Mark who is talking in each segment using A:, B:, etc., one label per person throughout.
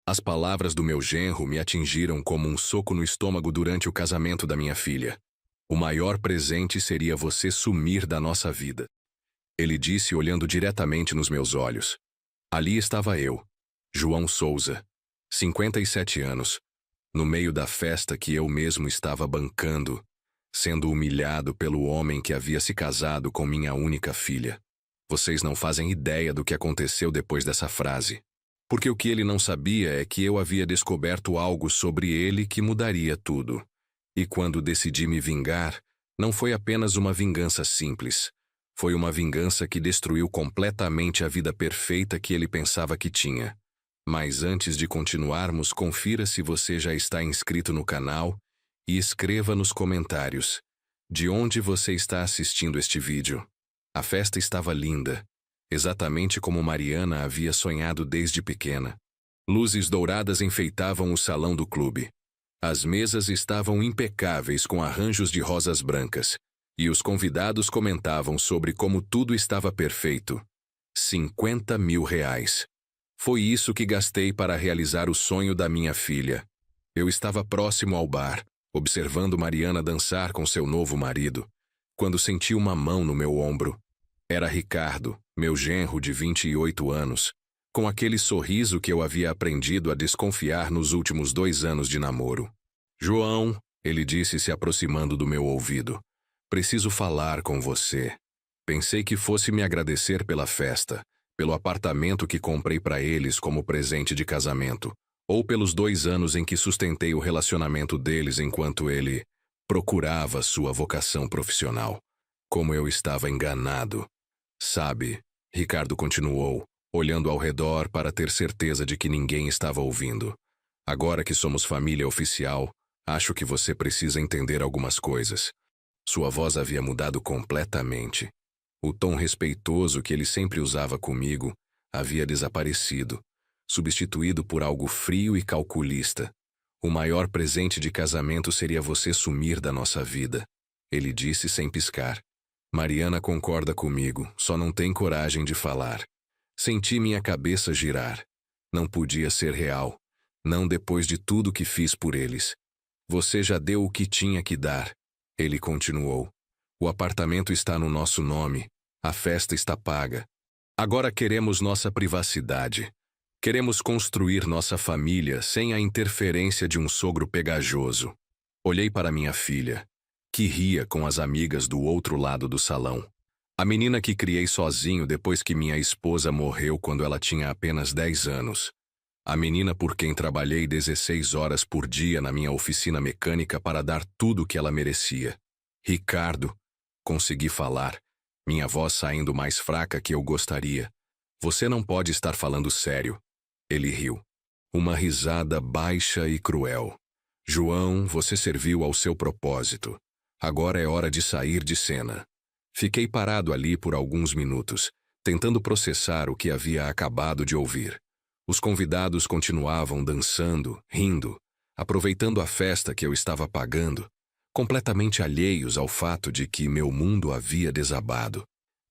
A: As palavras do meu genro me atingiram como um soco no estômago durante o casamento da minha filha. O maior presente seria você sumir da nossa vida. Ele disse olhando diretamente nos meus olhos. Ali estava eu, João Souza, 57 anos, no meio da festa que eu mesmo estava bancando, sendo humilhado pelo homem que havia se casado com minha única filha. Vocês não fazem ideia do que aconteceu depois dessa frase. Porque o que ele não sabia é que eu havia descoberto algo sobre ele que mudaria tudo. E quando decidi me vingar, não foi apenas uma vingança simples. Foi uma vingança que destruiu completamente a vida perfeita que ele pensava que tinha. Mas antes de continuarmos, confira se você já está inscrito no canal e escreva nos comentários de onde você está assistindo este vídeo. A festa estava linda. Exatamente como Mariana havia sonhado desde pequena. Luzes douradas enfeitavam o salão do clube. As mesas estavam impecáveis com arranjos de rosas brancas, e os convidados comentavam sobre como tudo estava perfeito. 50 mil reais. Foi isso que gastei para realizar o sonho da minha filha. Eu estava próximo ao bar, observando Mariana dançar com seu novo marido, quando senti uma mão no meu ombro. Era Ricardo, meu genro de 28 anos, com aquele sorriso que eu havia aprendido a desconfiar nos últimos 2 anos de namoro. João, ele disse se aproximando do meu ouvido, preciso falar com você. Pensei que fosse me agradecer pela festa, pelo apartamento que comprei para eles como presente de casamento, ou pelos 2 anos em que sustentei o relacionamento deles enquanto ele procurava sua vocação profissional. Como eu estava enganado. Sabe, Ricardo continuou, olhando ao redor para ter certeza de que ninguém estava ouvindo. Agora que somos família oficial, acho que você precisa entender algumas coisas. Sua voz havia mudado completamente. O tom respeitoso que ele sempre usava comigo havia desaparecido, substituído por algo frio e calculista. O maior presente de casamento seria você sumir da nossa vida, ele disse sem piscar. Mariana concorda comigo, só não tem coragem de falar. Senti minha cabeça girar. Não podia ser real. Não depois de tudo que fiz por eles. Você já deu o que tinha que dar. Ele continuou. O apartamento está no nosso nome. A festa está paga. Agora queremos nossa privacidade. Queremos construir nossa família sem a interferência de um sogro pegajoso. Olhei para minha filha, que ria com as amigas do outro lado do salão. A menina que criei sozinho depois que minha esposa morreu quando ela tinha apenas 10 anos. A menina por quem trabalhei 16 horas por dia na minha oficina mecânica para dar tudo o que ela merecia. Ricardo, consegui falar, minha voz saindo mais fraca que eu gostaria. Você não pode estar falando sério. Ele riu. Uma risada baixa e cruel. João, você serviu ao seu propósito. Agora é hora de sair de cena. Fiquei parado ali por alguns minutos, tentando processar o que havia acabado de ouvir. Os convidados continuavam dançando, rindo, aproveitando a festa que eu estava pagando, completamente alheios ao fato de que meu mundo havia desabado.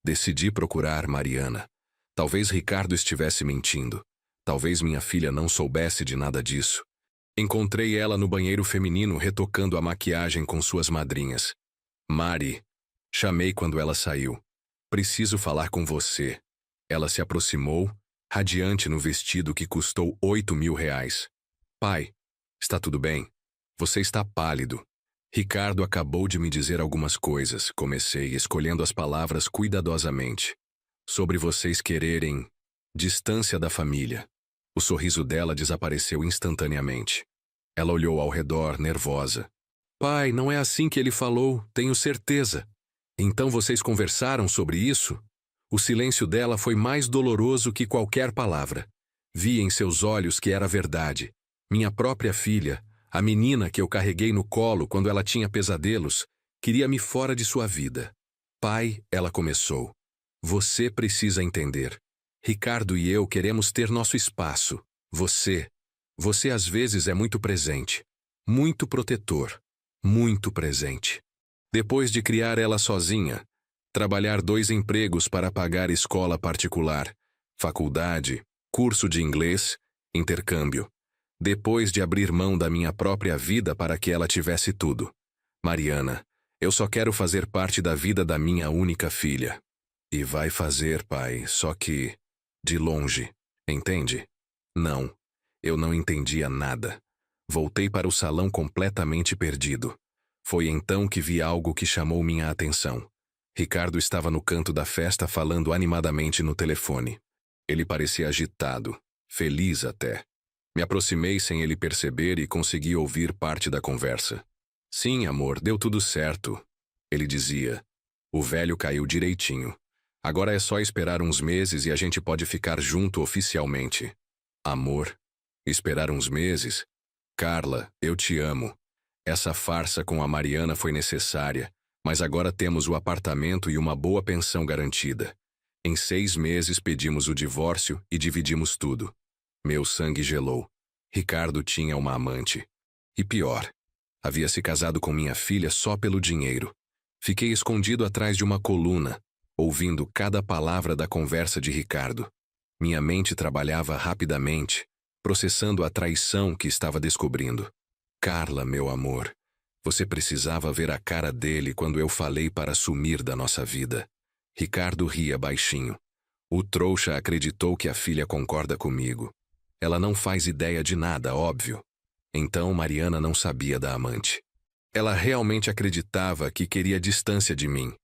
A: Decidi procurar Mariana. Talvez Ricardo estivesse mentindo. Talvez minha filha não soubesse de nada disso. Encontrei ela no banheiro feminino retocando a maquiagem com suas madrinhas. Mari, chamei quando ela saiu. Preciso falar com você. Ela se aproximou, radiante no vestido que custou 8 mil reais. Pai, está tudo bem? Você está pálido. Ricardo acabou de me dizer algumas coisas, comecei escolhendo as palavras cuidadosamente. Sobre vocês quererem distância da família. O sorriso dela desapareceu instantaneamente. Ela olhou ao redor, nervosa. Pai, não é assim que ele falou, tenho certeza. Então vocês conversaram sobre isso? O silêncio dela foi mais doloroso que qualquer palavra. Vi em seus olhos que era verdade. Minha própria filha, a menina que eu carreguei no colo quando ela tinha pesadelos, queria-me fora de sua vida. Pai, ela começou. Você precisa entender. Ricardo e eu queremos ter nosso espaço. Você às vezes é muito presente, muito protetor, muito presente. Depois de criar ela sozinha, trabalhar 2 empregos para pagar escola particular, faculdade, curso de inglês, intercâmbio, depois de abrir mão da minha própria vida para que ela tivesse tudo. Mariana, eu só quero fazer parte da vida da minha única filha. E vai fazer, pai, só que de longe, entende? Não, eu não entendia nada. Voltei para o salão completamente perdido. Foi então que vi algo que chamou minha atenção. Ricardo estava no canto da festa falando animadamente no telefone. Ele parecia agitado, feliz até. Me aproximei sem ele perceber e consegui ouvir parte da conversa. Sim, amor, deu tudo certo. Ele dizia. O velho caiu direitinho. Agora é só esperar uns meses e a gente pode ficar junto oficialmente. Amor? Esperar uns meses? Carla, eu te amo. Essa farsa com a Mariana foi necessária, mas agora temos o apartamento e uma boa pensão garantida. Em 6 meses pedimos o divórcio e dividimos tudo. Meu sangue gelou. Ricardo tinha uma amante. E pior, havia se casado com minha filha só pelo dinheiro. Fiquei escondido atrás de uma coluna, ouvindo cada palavra da conversa de Ricardo. Minha mente trabalhava rapidamente, processando a traição que estava descobrindo. Carla, meu amor, você precisava ver a cara dele quando eu falei para sumir da nossa vida. Ricardo ria baixinho. O trouxa acreditou que a filha concorda comigo. Ela não faz ideia de nada, óbvio. Então Mariana não sabia da amante. Ela realmente acreditava que queria distância de mim,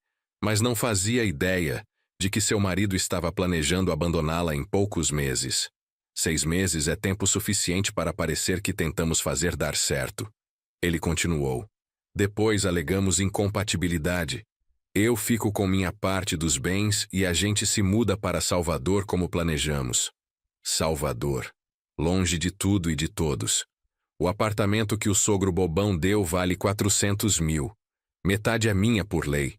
A: mas não fazia ideia de que seu marido estava planejando abandoná-la em poucos meses. 6 meses é tempo suficiente para parecer que tentamos fazer dar certo. Ele continuou. Depois alegamos incompatibilidade. Eu fico com minha parte dos bens e a gente se muda para Salvador como planejamos. Salvador. Longe de tudo e de todos. O apartamento que o sogro bobão deu vale 400 mil. Metade é minha por lei.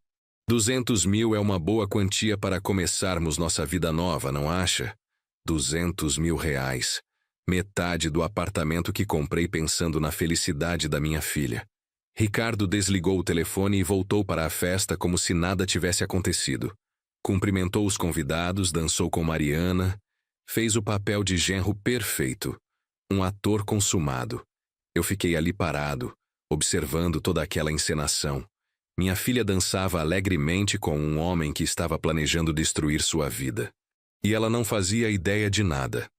A: 200 mil é uma boa quantia para começarmos nossa vida nova, não acha? 200 mil reais. Metade do apartamento que comprei pensando na felicidade da minha filha. Ricardo desligou o telefone e voltou para a festa como se nada tivesse acontecido. Cumprimentou os convidados, dançou com Mariana, fez o papel de genro perfeito. Um ator consumado. Eu fiquei ali parado, observando toda aquela encenação. Minha filha dançava alegremente com um homem que estava planejando destruir sua vida. E ela não fazia ideia de nada.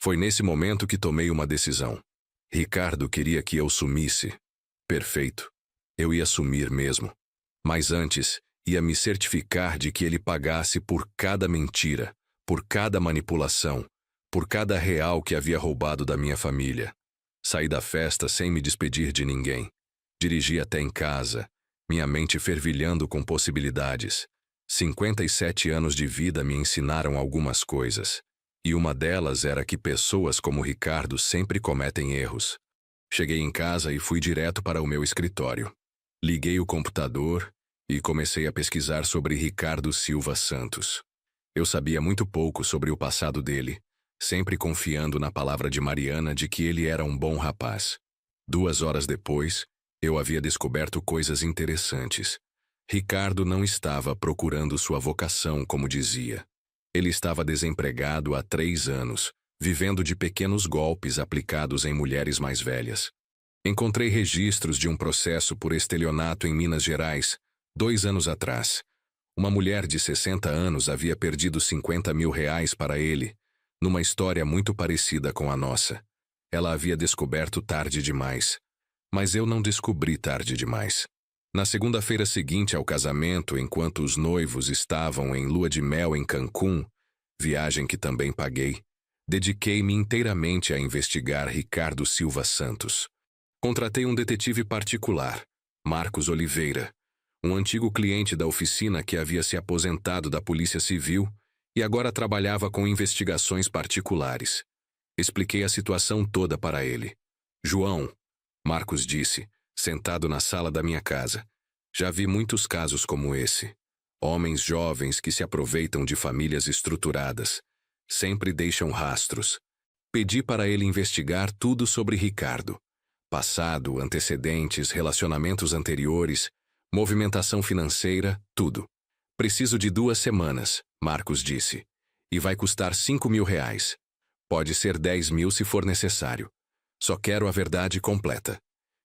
A: Foi nesse momento que tomei uma decisão. Ricardo queria que eu sumisse. Perfeito. Eu ia sumir mesmo. Mas antes, ia me certificar de que ele pagasse por cada mentira, por cada manipulação, por cada real que havia roubado da minha família. Saí da festa sem me despedir de ninguém. Dirigi até em casa, minha mente fervilhando com possibilidades. 57 anos de vida me ensinaram algumas coisas. E uma delas era que pessoas como Ricardo sempre cometem erros. Cheguei em casa e fui direto para o meu escritório. Liguei o computador e comecei a pesquisar sobre Ricardo Silva Santos. Eu sabia muito pouco sobre o passado dele, sempre confiando na palavra de Mariana de que ele era um bom rapaz. 2 horas depois, eu havia descoberto coisas interessantes. Ricardo não estava procurando sua vocação, como dizia. Ele estava desempregado há 3 anos, vivendo de pequenos golpes aplicados em mulheres mais velhas. Encontrei registros de um processo por estelionato em Minas Gerais, 2 anos atrás. Uma mulher de 60 anos havia perdido 50 mil reais para ele, numa história muito parecida com a nossa. Ela havia descoberto tarde demais. Mas eu não descobri tarde demais. Na segunda-feira seguinte ao casamento, enquanto os noivos estavam em lua de mel em Cancún, viagem que também paguei, dediquei-me inteiramente a investigar Ricardo Silva Santos. Contratei um detetive particular, Marcos Oliveira, um antigo cliente da oficina que havia se aposentado da Polícia Civil e agora trabalhava com investigações particulares. Expliquei a situação toda para ele. João, Marcos disse, sentado na sala da minha casa, já vi muitos casos como esse. Homens jovens que se aproveitam de famílias estruturadas. Sempre deixam rastros. Pedi para ele investigar tudo sobre Ricardo. Passado, antecedentes, relacionamentos anteriores, movimentação financeira, tudo. Preciso de 2 semanas, Marcos disse. E vai custar 5 mil reais. Pode ser 10 mil se for necessário. Só quero a verdade completa.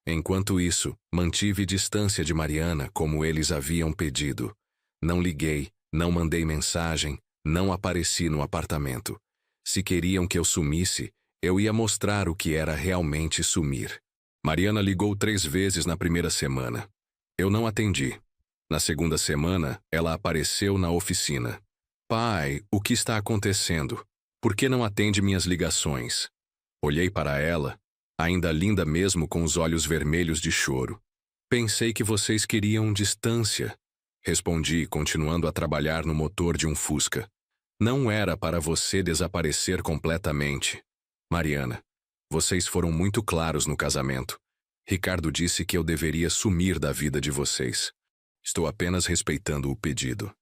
A: Enquanto isso, mantive distância de Mariana como eles haviam pedido. Não liguei, não mandei mensagem, não apareci no apartamento. Se queriam que eu sumisse, eu ia mostrar o que era realmente sumir. Mariana ligou 3 vezes na primeira semana. Eu não atendi. Na segunda semana, ela apareceu na oficina. Pai, o que está acontecendo? Por que não atende minhas ligações? Olhei para ela, ainda linda mesmo com os olhos vermelhos de choro. Pensei que vocês queriam distância. Respondi, continuando a trabalhar no motor de um Fusca. Não era para você desaparecer completamente. Mariana, vocês foram muito claros no casamento. Ricardo disse que eu deveria sumir da vida de vocês. Estou apenas respeitando o pedido.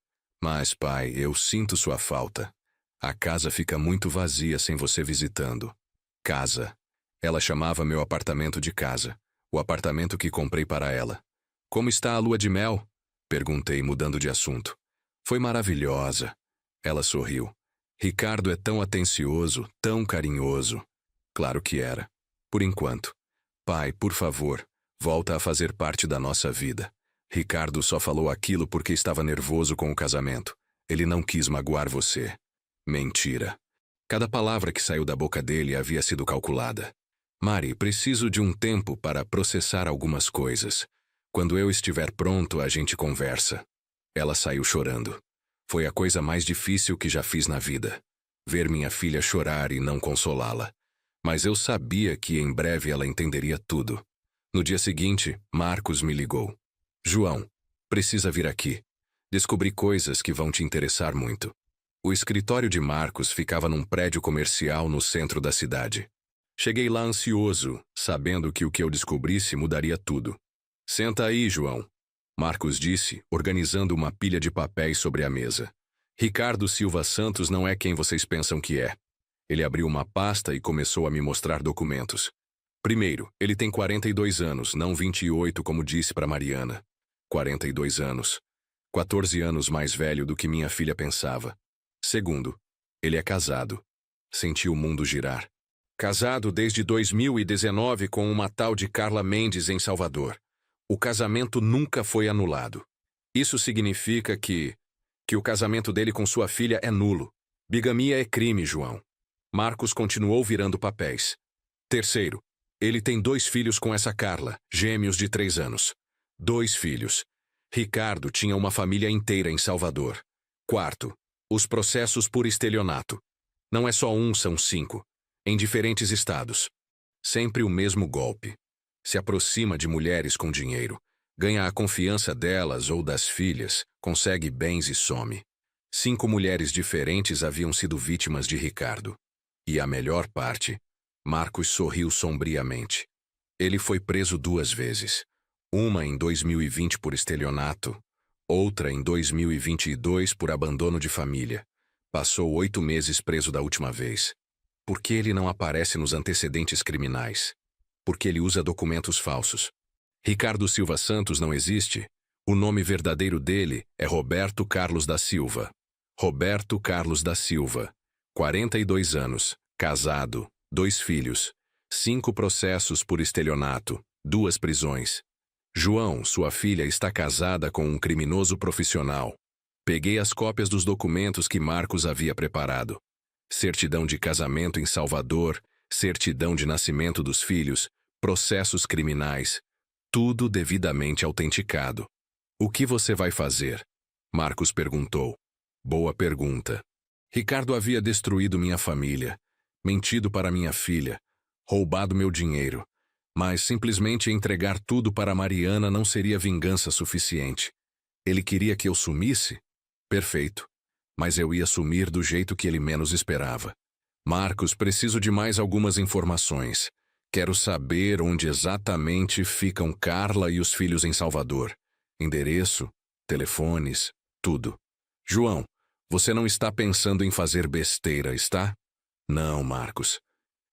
A: Mas, pai, eu sinto sua falta. A casa fica muito vazia sem você visitando. Casa. Ela chamava meu apartamento de casa. O apartamento que comprei para ela. Como está a lua de mel? Perguntei, mudando de assunto. Foi maravilhosa. Ela sorriu. Ricardo é tão atencioso, tão carinhoso. Claro que era. Por enquanto. Pai, por favor, volta a fazer parte da nossa vida. Ricardo só falou aquilo porque estava nervoso com o casamento. Ele não quis magoar você. Mentira. Cada palavra que saiu da boca dele havia sido calculada. Mari, preciso de um tempo para processar algumas coisas. Quando eu estiver pronto, a gente conversa. Ela saiu chorando. Foi a coisa mais difícil que já fiz na vida. Ver minha filha chorar e não consolá-la. Mas eu sabia que em breve ela entenderia tudo. No dia seguinte, Marcos me ligou. João, precisa vir aqui. Descobri coisas que vão te interessar muito. O escritório de Marcos ficava num prédio comercial no centro da cidade. Cheguei lá ansioso, sabendo que o que eu descobrisse mudaria tudo. Senta aí, João. Marcos disse, organizando uma pilha de papéis sobre a mesa. Ricardo Silva Santos não é quem vocês pensam que é. Ele abriu uma pasta e começou a me mostrar documentos. Primeiro, ele tem 42 anos, não 28 como disse para Mariana. 42 anos. 14 anos mais velho do que minha filha pensava. Segundo, ele é casado. Senti o mundo girar. Casado desde 2019 com uma tal de Carla Mendes em Salvador. O casamento nunca foi anulado. Isso significa que o casamento dele com sua filha é nulo. Bigamia é crime, João. Marcos continuou virando papéis. Terceiro, ele tem 2 filhos com essa Carla, gêmeos de 3 anos. 2 filhos. Ricardo tinha uma família inteira em Salvador. Quarto, os processos por estelionato. Não é só um, são 5. Em diferentes estados. Sempre o mesmo golpe. Se aproxima de mulheres com dinheiro, ganha a confiança delas ou das filhas, consegue bens e some. 5 mulheres diferentes haviam sido vítimas de Ricardo. E a melhor parte, Marcos sorriu sombriamente. Ele foi preso 2 vezes. Uma em 2020 por estelionato, outra em 2022 por abandono de família. Passou 8 meses preso da última vez. Por que ele não aparece nos antecedentes criminais? Porque ele usa documentos falsos. Ricardo Silva Santos não existe? O nome verdadeiro dele é Roberto Carlos da Silva. Roberto Carlos da Silva. 42 anos, casado, 2 filhos, 5 processos por estelionato, 2 prisões. João, sua filha, está casada com um criminoso profissional. Peguei as cópias dos documentos que Marcos havia preparado. Certidão de casamento em Salvador, certidão de nascimento dos filhos, processos criminais, tudo devidamente autenticado. O que você vai fazer? Marcos perguntou. Boa pergunta. Ricardo havia destruído minha família, mentido para minha filha, roubado meu dinheiro, mas simplesmente entregar tudo para Mariana não seria vingança suficiente. Ele queria que eu sumisse? Perfeito. Mas eu ia sumir do jeito que ele menos esperava. Marcos, preciso de mais algumas informações. Quero saber onde exatamente ficam Carla e os filhos em Salvador. Endereço, telefones, tudo. João, você não está pensando em fazer besteira, está? Não, Marcos.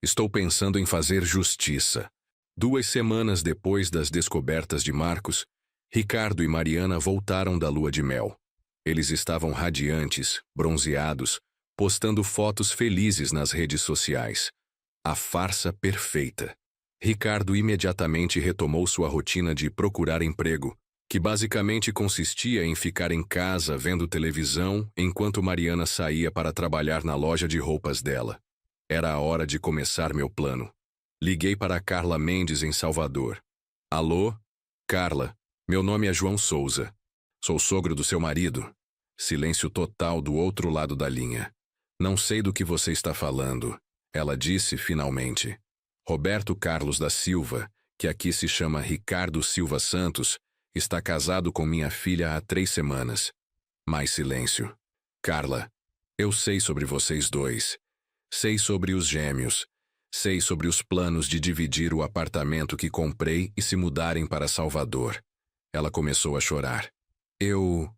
A: Estou pensando em fazer justiça. 2 semanas depois das descobertas de Marcos, Ricardo e Mariana voltaram da lua de mel. Eles estavam radiantes, bronzeados, postando fotos felizes nas redes sociais. A farsa perfeita. Ricardo imediatamente retomou sua rotina de procurar emprego, que basicamente consistia em ficar em casa vendo televisão enquanto Mariana saía para trabalhar na loja de roupas dela. Era a hora de começar meu plano. Liguei para Carla Mendes em Salvador. Alô? Carla, meu nome é João Souza. Sou sogro do seu marido. Silêncio total do outro lado da linha. Não sei do que você está falando, ela disse finalmente. Roberto Carlos da Silva, que aqui se chama Ricardo Silva Santos, está casado com minha filha há 3 semanas. Mais silêncio. Carla, eu sei sobre vocês dois. Sei sobre os gêmeos. Sei sobre os planos de dividir o apartamento que comprei e se mudarem para Salvador. Ela começou a chorar. Eu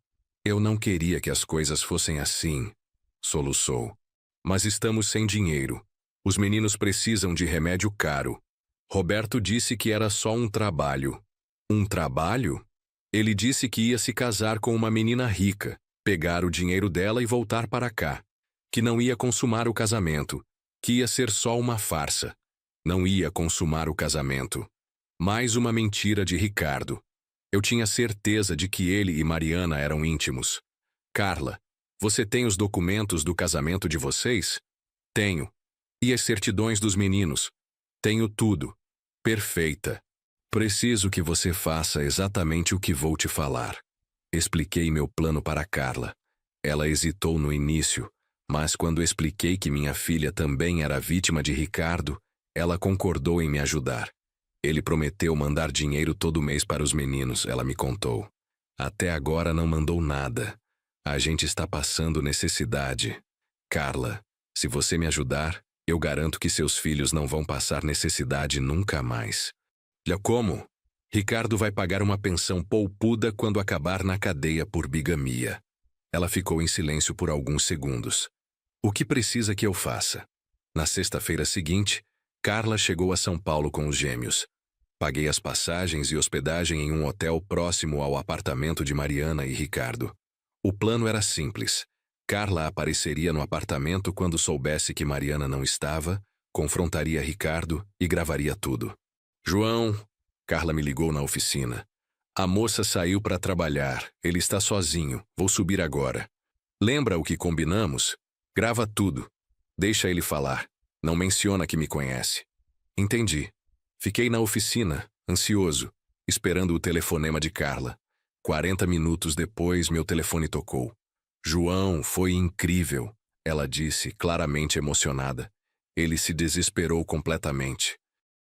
A: não queria que as coisas fossem assim, soluçou. Mas estamos sem dinheiro. Os meninos precisam de remédio caro. Roberto disse que era só um trabalho. Um trabalho? Ele disse que ia se casar com uma menina rica, pegar o dinheiro dela e voltar para cá. Que não ia consumar o casamento. Que ia ser só uma farsa. Não ia consumar o casamento. Mais uma mentira de Ricardo. Eu tinha certeza de que ele e Mariana eram íntimos. Carla, você tem os documentos do casamento de vocês? Tenho. E as certidões dos meninos? Tenho tudo. Perfeita. Preciso que você faça exatamente o que vou te falar. Expliquei meu plano para Carla. Ela hesitou no início, mas quando expliquei que minha filha também era vítima de Ricardo, ela concordou em me ajudar. Ele prometeu mandar dinheiro todo mês para os meninos, ela me contou. Até agora não mandou nada. A gente está passando necessidade. Carla, se você me ajudar, eu garanto que seus filhos não vão passar necessidade nunca mais. Como? Ricardo vai pagar uma pensão poupuda quando acabar na cadeia por bigamia. Ela ficou em silêncio por alguns segundos. O que precisa que eu faça? Na sexta-feira seguinte, Carla chegou a São Paulo com os gêmeos. Paguei as passagens e hospedagem em um hotel próximo ao apartamento de Mariana e Ricardo. O plano era simples. Carla apareceria no apartamento quando soubesse que Mariana não estava, confrontaria Ricardo e gravaria tudo. João, Carla me ligou na oficina. A moça saiu para trabalhar, ele está sozinho, vou subir agora. Lembra o que combinamos? Grava tudo. Deixa ele falar. Não menciona que me conhece. Entendi. Fiquei na oficina, ansioso, esperando o telefonema de Carla. 40 minutos depois, meu telefone tocou. João, foi incrível, ela disse, claramente emocionada. Ele se desesperou completamente.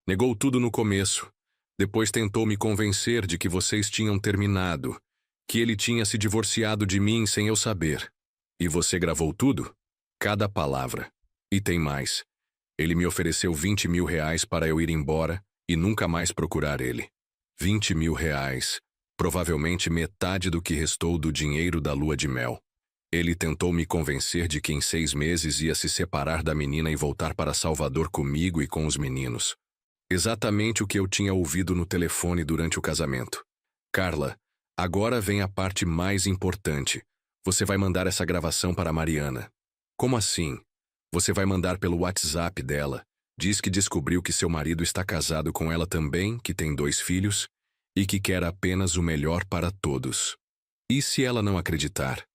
A: Negou tudo no começo. Depois tentou me convencer de que vocês tinham terminado, que ele tinha se divorciado de mim sem eu saber. E você gravou tudo? Cada palavra. E tem mais. Ele me ofereceu R$ 20.000 para eu ir embora e nunca mais procurar ele. R$ 20.000. Provavelmente metade do que restou do dinheiro da lua de mel. Ele tentou me convencer de que em 6 meses ia se separar da menina e voltar para Salvador comigo e com os meninos. Exatamente o que eu tinha ouvido no telefone durante o casamento. Carla, agora vem a parte mais importante. Você vai mandar essa gravação para Mariana. Como assim? Você vai mandar pelo WhatsApp dela. Diz que descobriu que seu marido está casado com ela também, que tem 2 filhos, e que quer apenas o melhor para todos. E se ela não acreditar?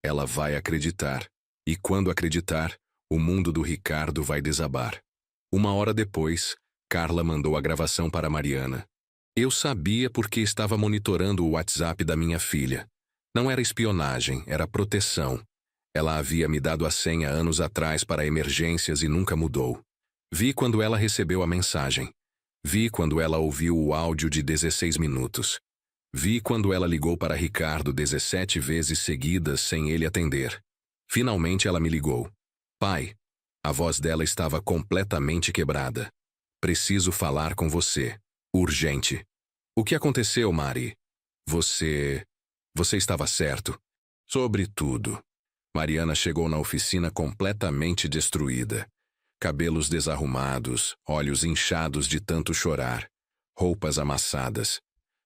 A: Ela vai acreditar. E quando acreditar, o mundo do Ricardo vai desabar. 1 hora depois, Carla mandou a gravação para Mariana. Eu sabia porque estava monitorando o WhatsApp da minha filha. Não era espionagem, era proteção. Ela havia me dado a senha anos atrás para emergências e nunca mudou. Vi quando ela recebeu a mensagem. Vi quando ela ouviu o áudio de 16 minutos. Vi quando ela ligou para Ricardo 17 vezes seguidas sem ele atender. Finalmente ela me ligou. Pai. A voz dela estava completamente quebrada. Preciso falar com você. Urgente. O que aconteceu, Mari? Você estava certo. Sobre tudo. Mariana chegou na oficina completamente destruída. Cabelos desarrumados, olhos inchados de tanto chorar, roupas amassadas.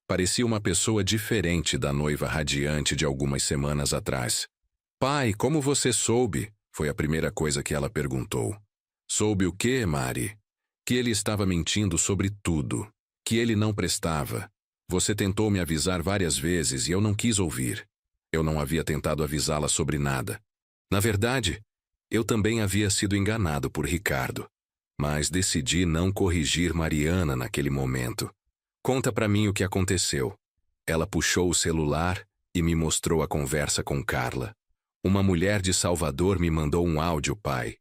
A: Parecia uma pessoa diferente da noiva radiante de algumas semanas atrás. Pai, como você soube? Foi a primeira coisa que ela perguntou. Soube o quê, Mari? Que ele estava mentindo sobre tudo. Que ele não prestava. Você tentou me avisar várias vezes e eu não quis ouvir. Eu não havia tentado avisá-la sobre nada. Na verdade, eu também havia sido enganado por Ricardo. Mas decidi não corrigir Mariana naquele momento. Conta pra mim o que aconteceu. Ela puxou o celular e me mostrou a conversa com Carla. Uma mulher de Salvador me mandou um áudio, pai.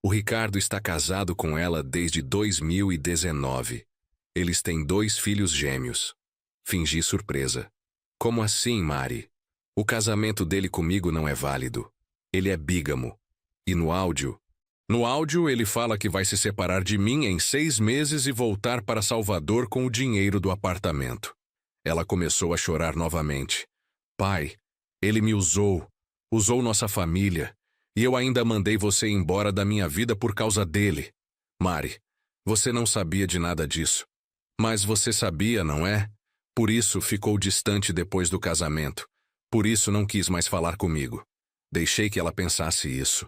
A: O Ricardo está casado com ela desde 2019. Eles têm 2 filhos gêmeos. Fingi surpresa. Como assim, Mari? O casamento dele comigo não é válido. Ele é bígamo. E no áudio? No áudio ele fala que vai se separar de mim em 6 meses e voltar para Salvador com o dinheiro do apartamento. Ela começou a chorar novamente. Pai, ele me usou nossa família, e eu ainda mandei você embora da minha vida por causa dele. Mari, você não sabia de nada disso. Mas você sabia, não é? Por isso ficou distante depois do casamento. Por isso não quis mais falar comigo. Deixei que ela pensasse isso.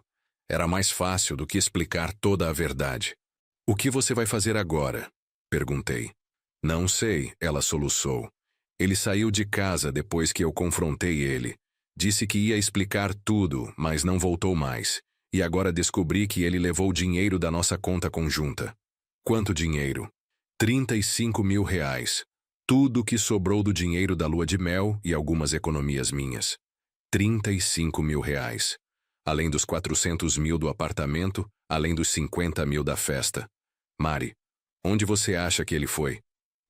A: Era mais fácil do que explicar toda a verdade. O que você vai fazer agora? Perguntei. Não sei, ela soluçou. Ele saiu de casa depois que eu confrontei ele. Disse que ia explicar tudo, mas não voltou mais. E agora descobri que ele levou dinheiro da nossa conta conjunta. Quanto dinheiro? 35 mil reais. Tudo que sobrou do dinheiro da lua de mel e algumas economias minhas. 35 mil reais. Além dos 400 mil do apartamento, além dos 50 mil da festa. Mari, onde você acha que ele foi?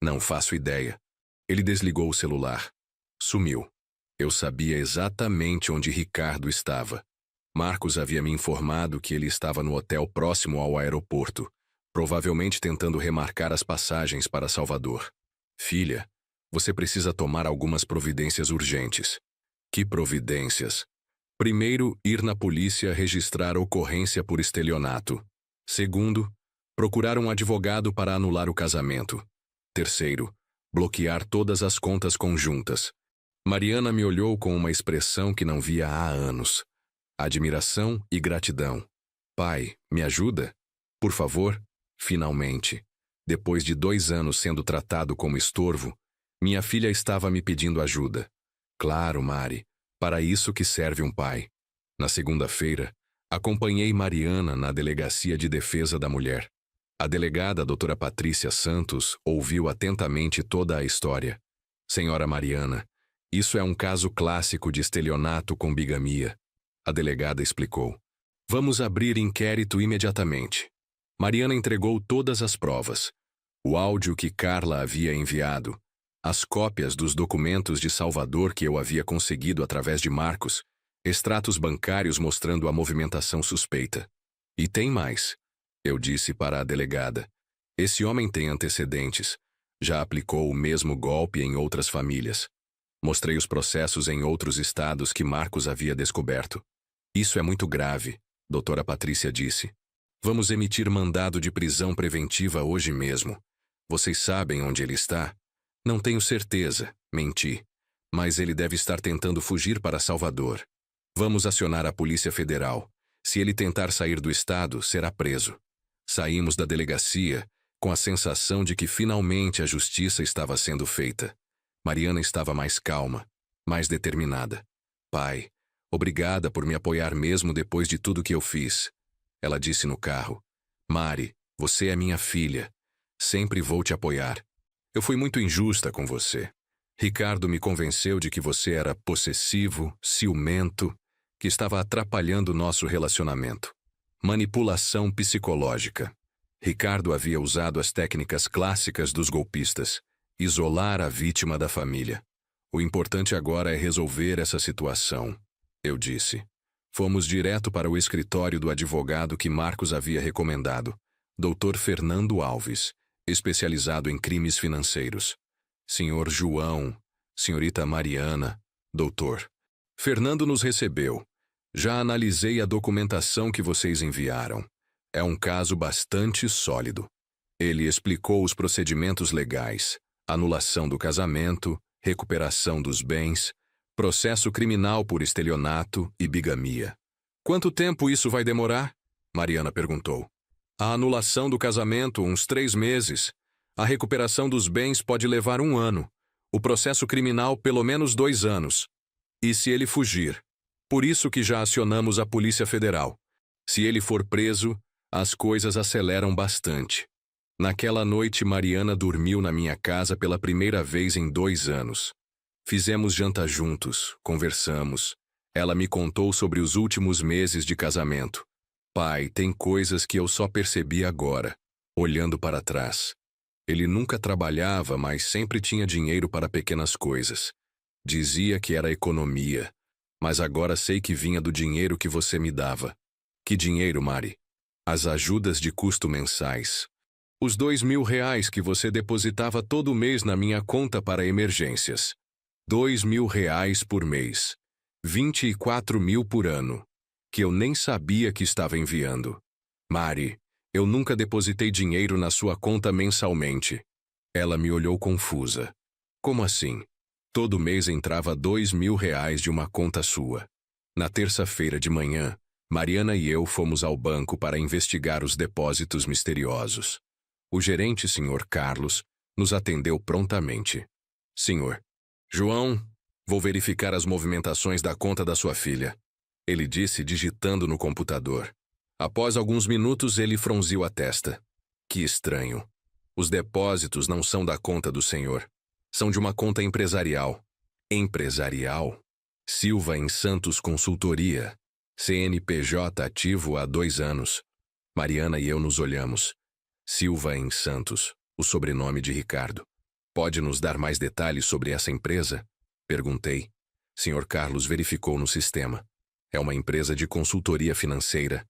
A: Não faço ideia. Ele desligou o celular. Sumiu. Eu sabia exatamente onde Ricardo estava. Marcos havia me informado que ele estava no hotel próximo ao aeroporto, provavelmente tentando remarcar as passagens para Salvador. Filha, você precisa tomar algumas providências urgentes. Que providências? Primeiro, ir na polícia registrar ocorrência por estelionato. Segundo, procurar um advogado para anular o casamento. Terceiro, bloquear todas as contas conjuntas. Mariana me olhou com uma expressão que não via há anos. Admiração e gratidão. Pai, me ajuda? Por favor? Finalmente. Depois de 2 anos sendo tratado como estorvo, minha filha estava me pedindo ajuda. Claro, Mari. Para isso que serve um pai. Na segunda-feira, acompanhei Mariana na Delegacia de Defesa da Mulher. A delegada, doutora Patrícia Santos, ouviu atentamente toda a história. Senhora Mariana, isso é um caso clássico de estelionato com bigamia. A delegada explicou. Vamos abrir inquérito imediatamente. Mariana entregou todas as provas. O áudio que Carla havia enviado, as cópias dos documentos de Salvador que eu havia conseguido através de Marcos, extratos bancários mostrando a movimentação suspeita. E tem mais. Eu disse para a delegada. Esse homem tem antecedentes. Já aplicou o mesmo golpe em outras famílias. Mostrei os processos em outros estados que Marcos havia descoberto. Isso é muito grave, doutora Patrícia disse. Vamos emitir mandado de prisão preventiva hoje mesmo. Vocês sabem onde ele está? Não tenho certeza, menti. Mas ele deve estar tentando fugir para Salvador. Vamos acionar a Polícia Federal. Se ele tentar sair do estado, será preso. Saímos da delegacia com a sensação de que finalmente a justiça estava sendo feita. Mariana estava mais calma, mais determinada. Pai, obrigada por me apoiar mesmo depois de tudo que eu fiz. Ela disse no carro. Mari, você é minha filha. Sempre vou te apoiar. Eu fui muito injusta com você. Ricardo me convenceu de que você era possessivo, ciumento, que estava atrapalhando nosso relacionamento. Manipulação psicológica. Ricardo havia usado as técnicas clássicas dos golpistas. Isolar a vítima da família. O importante agora é resolver essa situação, eu disse. Fomos direto para o escritório do advogado que Marcos havia recomendado, Dr. Fernando Alves, especializado em crimes financeiros. Senhor João, senhorita Mariana, doutor. Fernando nos recebeu. Já analisei a documentação que vocês enviaram. É um caso bastante sólido. Ele explicou os procedimentos legais. Anulação do casamento, recuperação dos bens, processo criminal por estelionato e bigamia. Quanto tempo isso vai demorar? Mariana perguntou. A anulação do casamento, uns 3 meses. A recuperação dos bens pode levar 1 ano. O processo criminal, pelo menos 2 anos. E se ele fugir? Por isso que já acionamos a Polícia Federal. Se ele for preso, as coisas aceleram bastante. Naquela noite, Mariana dormiu na minha casa pela primeira vez em 2 anos. Fizemos janta juntos, conversamos. Ela me contou sobre os últimos meses de casamento. Pai, tem coisas que eu só percebi agora, olhando para trás. Ele nunca trabalhava, mas sempre tinha dinheiro para pequenas coisas. Dizia que era economia, mas agora sei que vinha do dinheiro que você me dava. Que dinheiro, Mari? As ajudas de custo mensais. Os R$ 2.000 que você depositava todo mês na minha conta para emergências. R$ 2.000 por mês. 24.000 por ano. Que eu nem sabia que estava enviando. Mari, eu nunca depositei dinheiro na sua conta mensalmente. Ela me olhou confusa. Como assim? Todo mês entrava R$ 2.000 de uma conta sua. Na terça-feira de manhã, Mariana e eu fomos ao banco para investigar os depósitos misteriosos. O gerente, Sr. Carlos, nos atendeu prontamente. Senhor, João, vou verificar as movimentações da conta da sua filha. Ele disse digitando no computador. Após alguns minutos, ele franziu a testa. Que estranho. Os depósitos não são da conta do senhor. São de uma conta empresarial. Empresarial? Silva em Santos Consultoria. CNPJ ativo há 2 anos. Mariana e eu nos olhamos. Silva em Santos, o sobrenome de Ricardo. Pode nos dar mais detalhes sobre essa empresa? Perguntei. Sr. Carlos verificou no sistema. É uma empresa de consultoria financeira.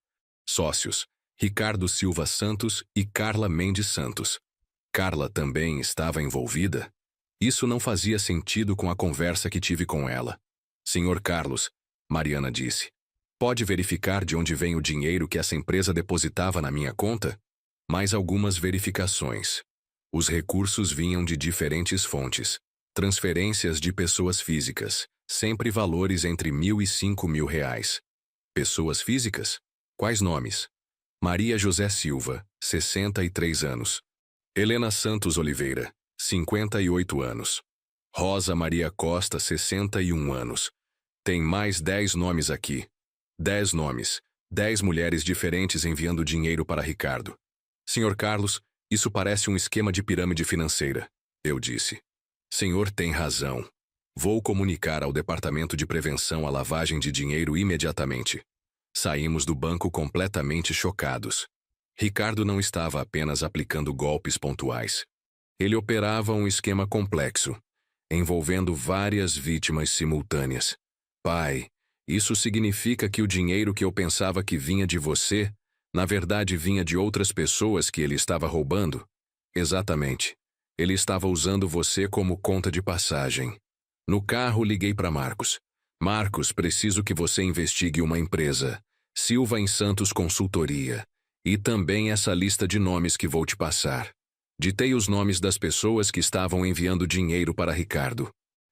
A: Sócios, Ricardo Silva Santos e Carla Mendes Santos. Carla também estava envolvida? Isso não fazia sentido com a conversa que tive com ela. Sr. Carlos, Mariana disse, pode verificar de onde vem o dinheiro que essa empresa depositava na minha conta? Mais algumas verificações. Os recursos vinham de diferentes fontes. Transferências de pessoas físicas, sempre valores entre R$ 1.000 e R$ 5.000. Pessoas físicas? Quais nomes? Maria José Silva, 63 anos. Helena Santos Oliveira, 58 anos. Rosa Maria Costa, 61 anos. Tem mais 10 nomes aqui. 10 nomes. 10 mulheres diferentes enviando dinheiro para Ricardo. Sr. Carlos, isso parece um esquema de pirâmide financeira, eu disse. Senhor tem razão. Vou comunicar ao Departamento de Prevenção à Lavagem de Dinheiro imediatamente. Saímos do banco completamente chocados. Ricardo não estava apenas aplicando golpes pontuais. Ele operava um esquema complexo, envolvendo várias vítimas simultâneas. Pai, isso significa que o dinheiro que eu pensava que vinha de você, na verdade vinha de outras pessoas que ele estava roubando? Exatamente. Ele estava usando você como conta de passagem. No carro, liguei para Marcos. Marcos, preciso que você investigue uma empresa. Silva em Santos Consultoria. E também essa lista de nomes que vou te passar. Ditei os nomes das pessoas que estavam enviando dinheiro para Ricardo.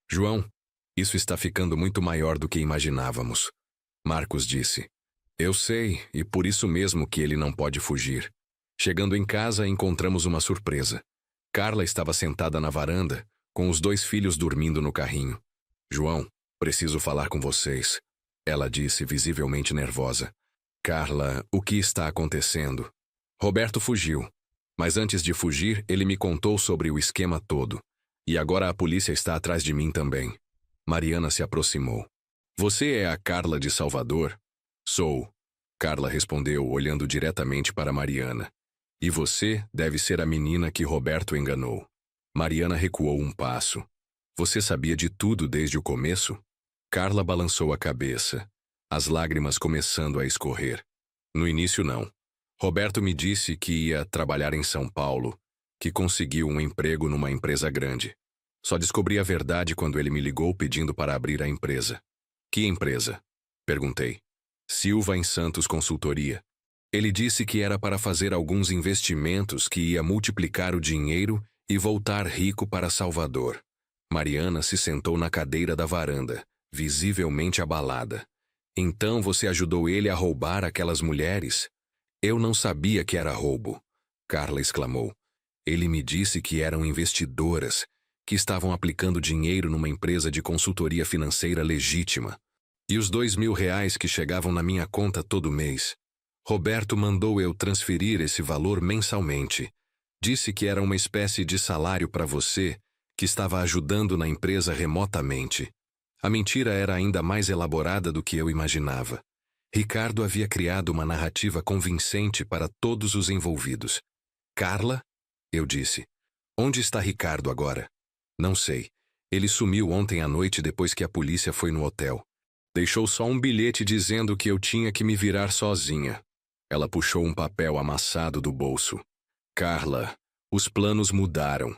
A: João, isso está ficando muito maior do que imaginávamos. Marcos disse. Eu sei, e por isso mesmo que ele não pode fugir. Chegando em casa, encontramos uma surpresa. Carla estava sentada na varanda, com os 2 filhos dormindo no carrinho. João, preciso falar com vocês. Ela disse, visivelmente nervosa. Carla, o que está acontecendo? Roberto fugiu. Mas antes de fugir, ele me contou sobre o esquema todo. E agora a polícia está atrás de mim também. Mariana se aproximou. Você é a Carla de Salvador? Sou. Carla respondeu, olhando diretamente para Mariana. E você deve ser a menina que Roberto enganou. Mariana recuou um passo. Você sabia de tudo desde o começo? Carla balançou a cabeça, as lágrimas começando a escorrer. No início, não. Roberto me disse que ia trabalhar em São Paulo, que conseguiu um emprego numa empresa grande. Só descobri a verdade quando ele me ligou pedindo para abrir a empresa. Que empresa? Perguntei. Silva em Santos Consultoria. Ele disse que era para fazer alguns investimentos que ia multiplicar o dinheiro e voltar rico para Salvador. Mariana se sentou na cadeira da varanda, visivelmente abalada. Então você ajudou ele a roubar aquelas mulheres? Eu não sabia que era roubo, Carla exclamou. Ele me disse que eram investidoras, que estavam aplicando dinheiro numa empresa de consultoria financeira legítima. E os R$ 2.000 que chegavam na minha conta todo mês. Roberto mandou eu transferir esse valor mensalmente. Disse que era uma espécie de salário para você, que estava ajudando na empresa remotamente. A mentira era ainda mais elaborada do que eu imaginava. Ricardo havia criado uma narrativa convincente para todos os envolvidos. Carla? Eu disse. Onde está Ricardo agora? Não sei. Ele sumiu ontem à noite depois que a polícia foi no hotel. Deixou só um bilhete dizendo que eu tinha que me virar sozinha. Ela puxou um papel amassado do bolso. Carla, os planos mudaram.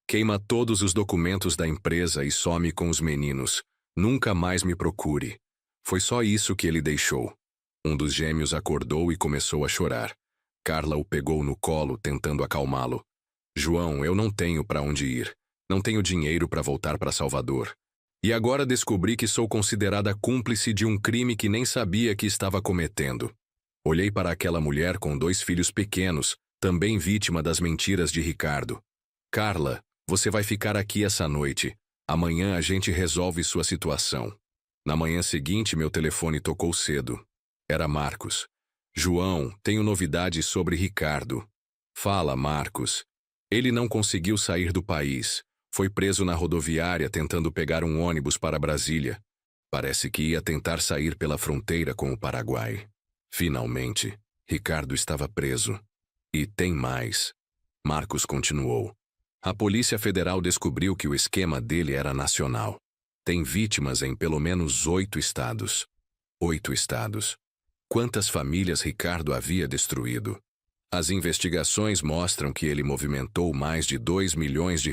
A: Queima todos os documentos da empresa e some com os meninos. Nunca mais me procure. Foi só isso que ele deixou. Um dos gêmeos acordou e começou a chorar. Carla o pegou no colo, tentando acalmá-lo. João, eu não tenho para onde ir. Não tenho dinheiro para voltar para Salvador. E agora descobri que sou considerada cúmplice de um crime que nem sabia que estava cometendo. Olhei para aquela mulher com 2 filhos pequenos, também vítima das mentiras de Ricardo. Carla, você vai ficar aqui essa noite. Amanhã a gente resolve sua situação. Na manhã seguinte, meu telefone tocou cedo. Era Marcos. João, tenho novidades sobre Ricardo. Fala, Marcos. Ele não conseguiu sair do país. Foi preso na rodoviária tentando pegar um ônibus para Brasília. Parece que ia tentar sair pela fronteira com o Paraguai. Finalmente, Ricardo estava preso. E tem mais. Marcos continuou. A Polícia Federal descobriu que o esquema dele era nacional. Tem vítimas em pelo menos 8 estados. 8 estados. Quantas famílias Ricardo havia destruído? As investigações mostram que ele movimentou mais de R$ 2 milhões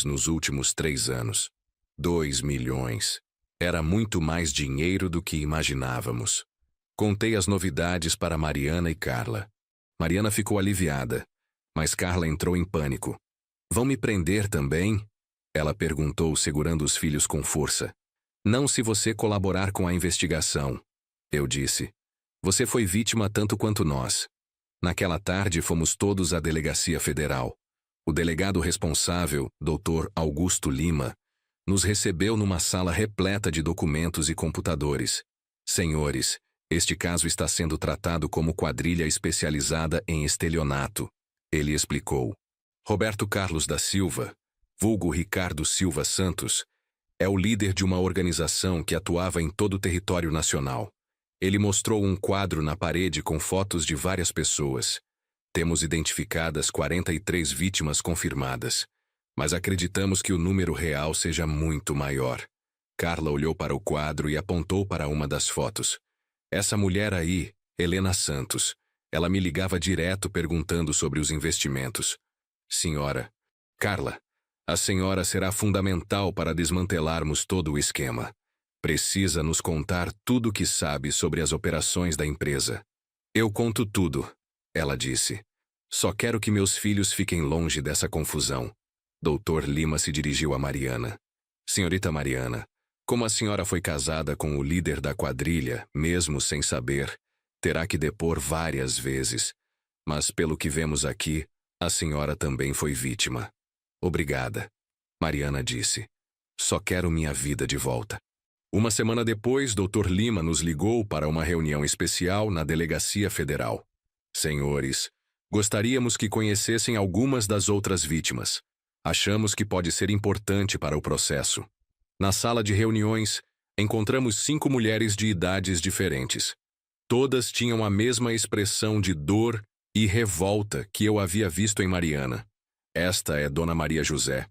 A: nos últimos 3 anos. 2 milhões. Era muito mais dinheiro do que imaginávamos. Contei as novidades para Mariana e Carla. Mariana ficou aliviada, mas Carla entrou em pânico. Vão me prender também? Ela perguntou, segurando os filhos com força. Não se você colaborar com a investigação. Eu disse. Você foi vítima tanto quanto nós. Naquela tarde fomos todos à Delegacia Federal. O delegado responsável, Dr. Augusto Lima, nos recebeu numa sala repleta de documentos e computadores. Senhores, este caso está sendo tratado como quadrilha especializada em estelionato, ele explicou. Roberto Carlos da Silva, vulgo Ricardo Silva Santos, é o líder de uma organização que atuava em todo o território nacional. Ele mostrou um quadro na parede com fotos de várias pessoas. Temos identificadas 43 vítimas confirmadas, mas acreditamos que o número real seja muito maior. Carla olhou para o quadro e apontou para uma das fotos. Essa mulher aí, Helena Santos, ela me ligava direto perguntando sobre os investimentos. Senhora, Carla, a senhora será fundamental para desmantelarmos todo o esquema. Precisa nos contar tudo o que sabe sobre as operações da empresa. Eu conto tudo, ela disse. Só quero que meus filhos fiquem longe dessa confusão. Dr. Lima se dirigiu a Mariana. Senhorita Mariana, como a senhora foi casada com o líder da quadrilha, mesmo sem saber, terá que depor várias vezes. Mas pelo que vemos aqui, a senhora também foi vítima. Obrigada, Mariana disse. Só quero minha vida de volta. Uma semana depois, Dr. Lima nos ligou para uma reunião especial na Delegacia Federal. Senhores, gostaríamos que conhecessem algumas das outras vítimas. Achamos que pode ser importante para o processo. Na sala de reuniões, encontramos 5 mulheres de idades diferentes. Todas tinham a mesma expressão de dor e revolta que eu havia visto em Mariana. Esta é Dona Maria José.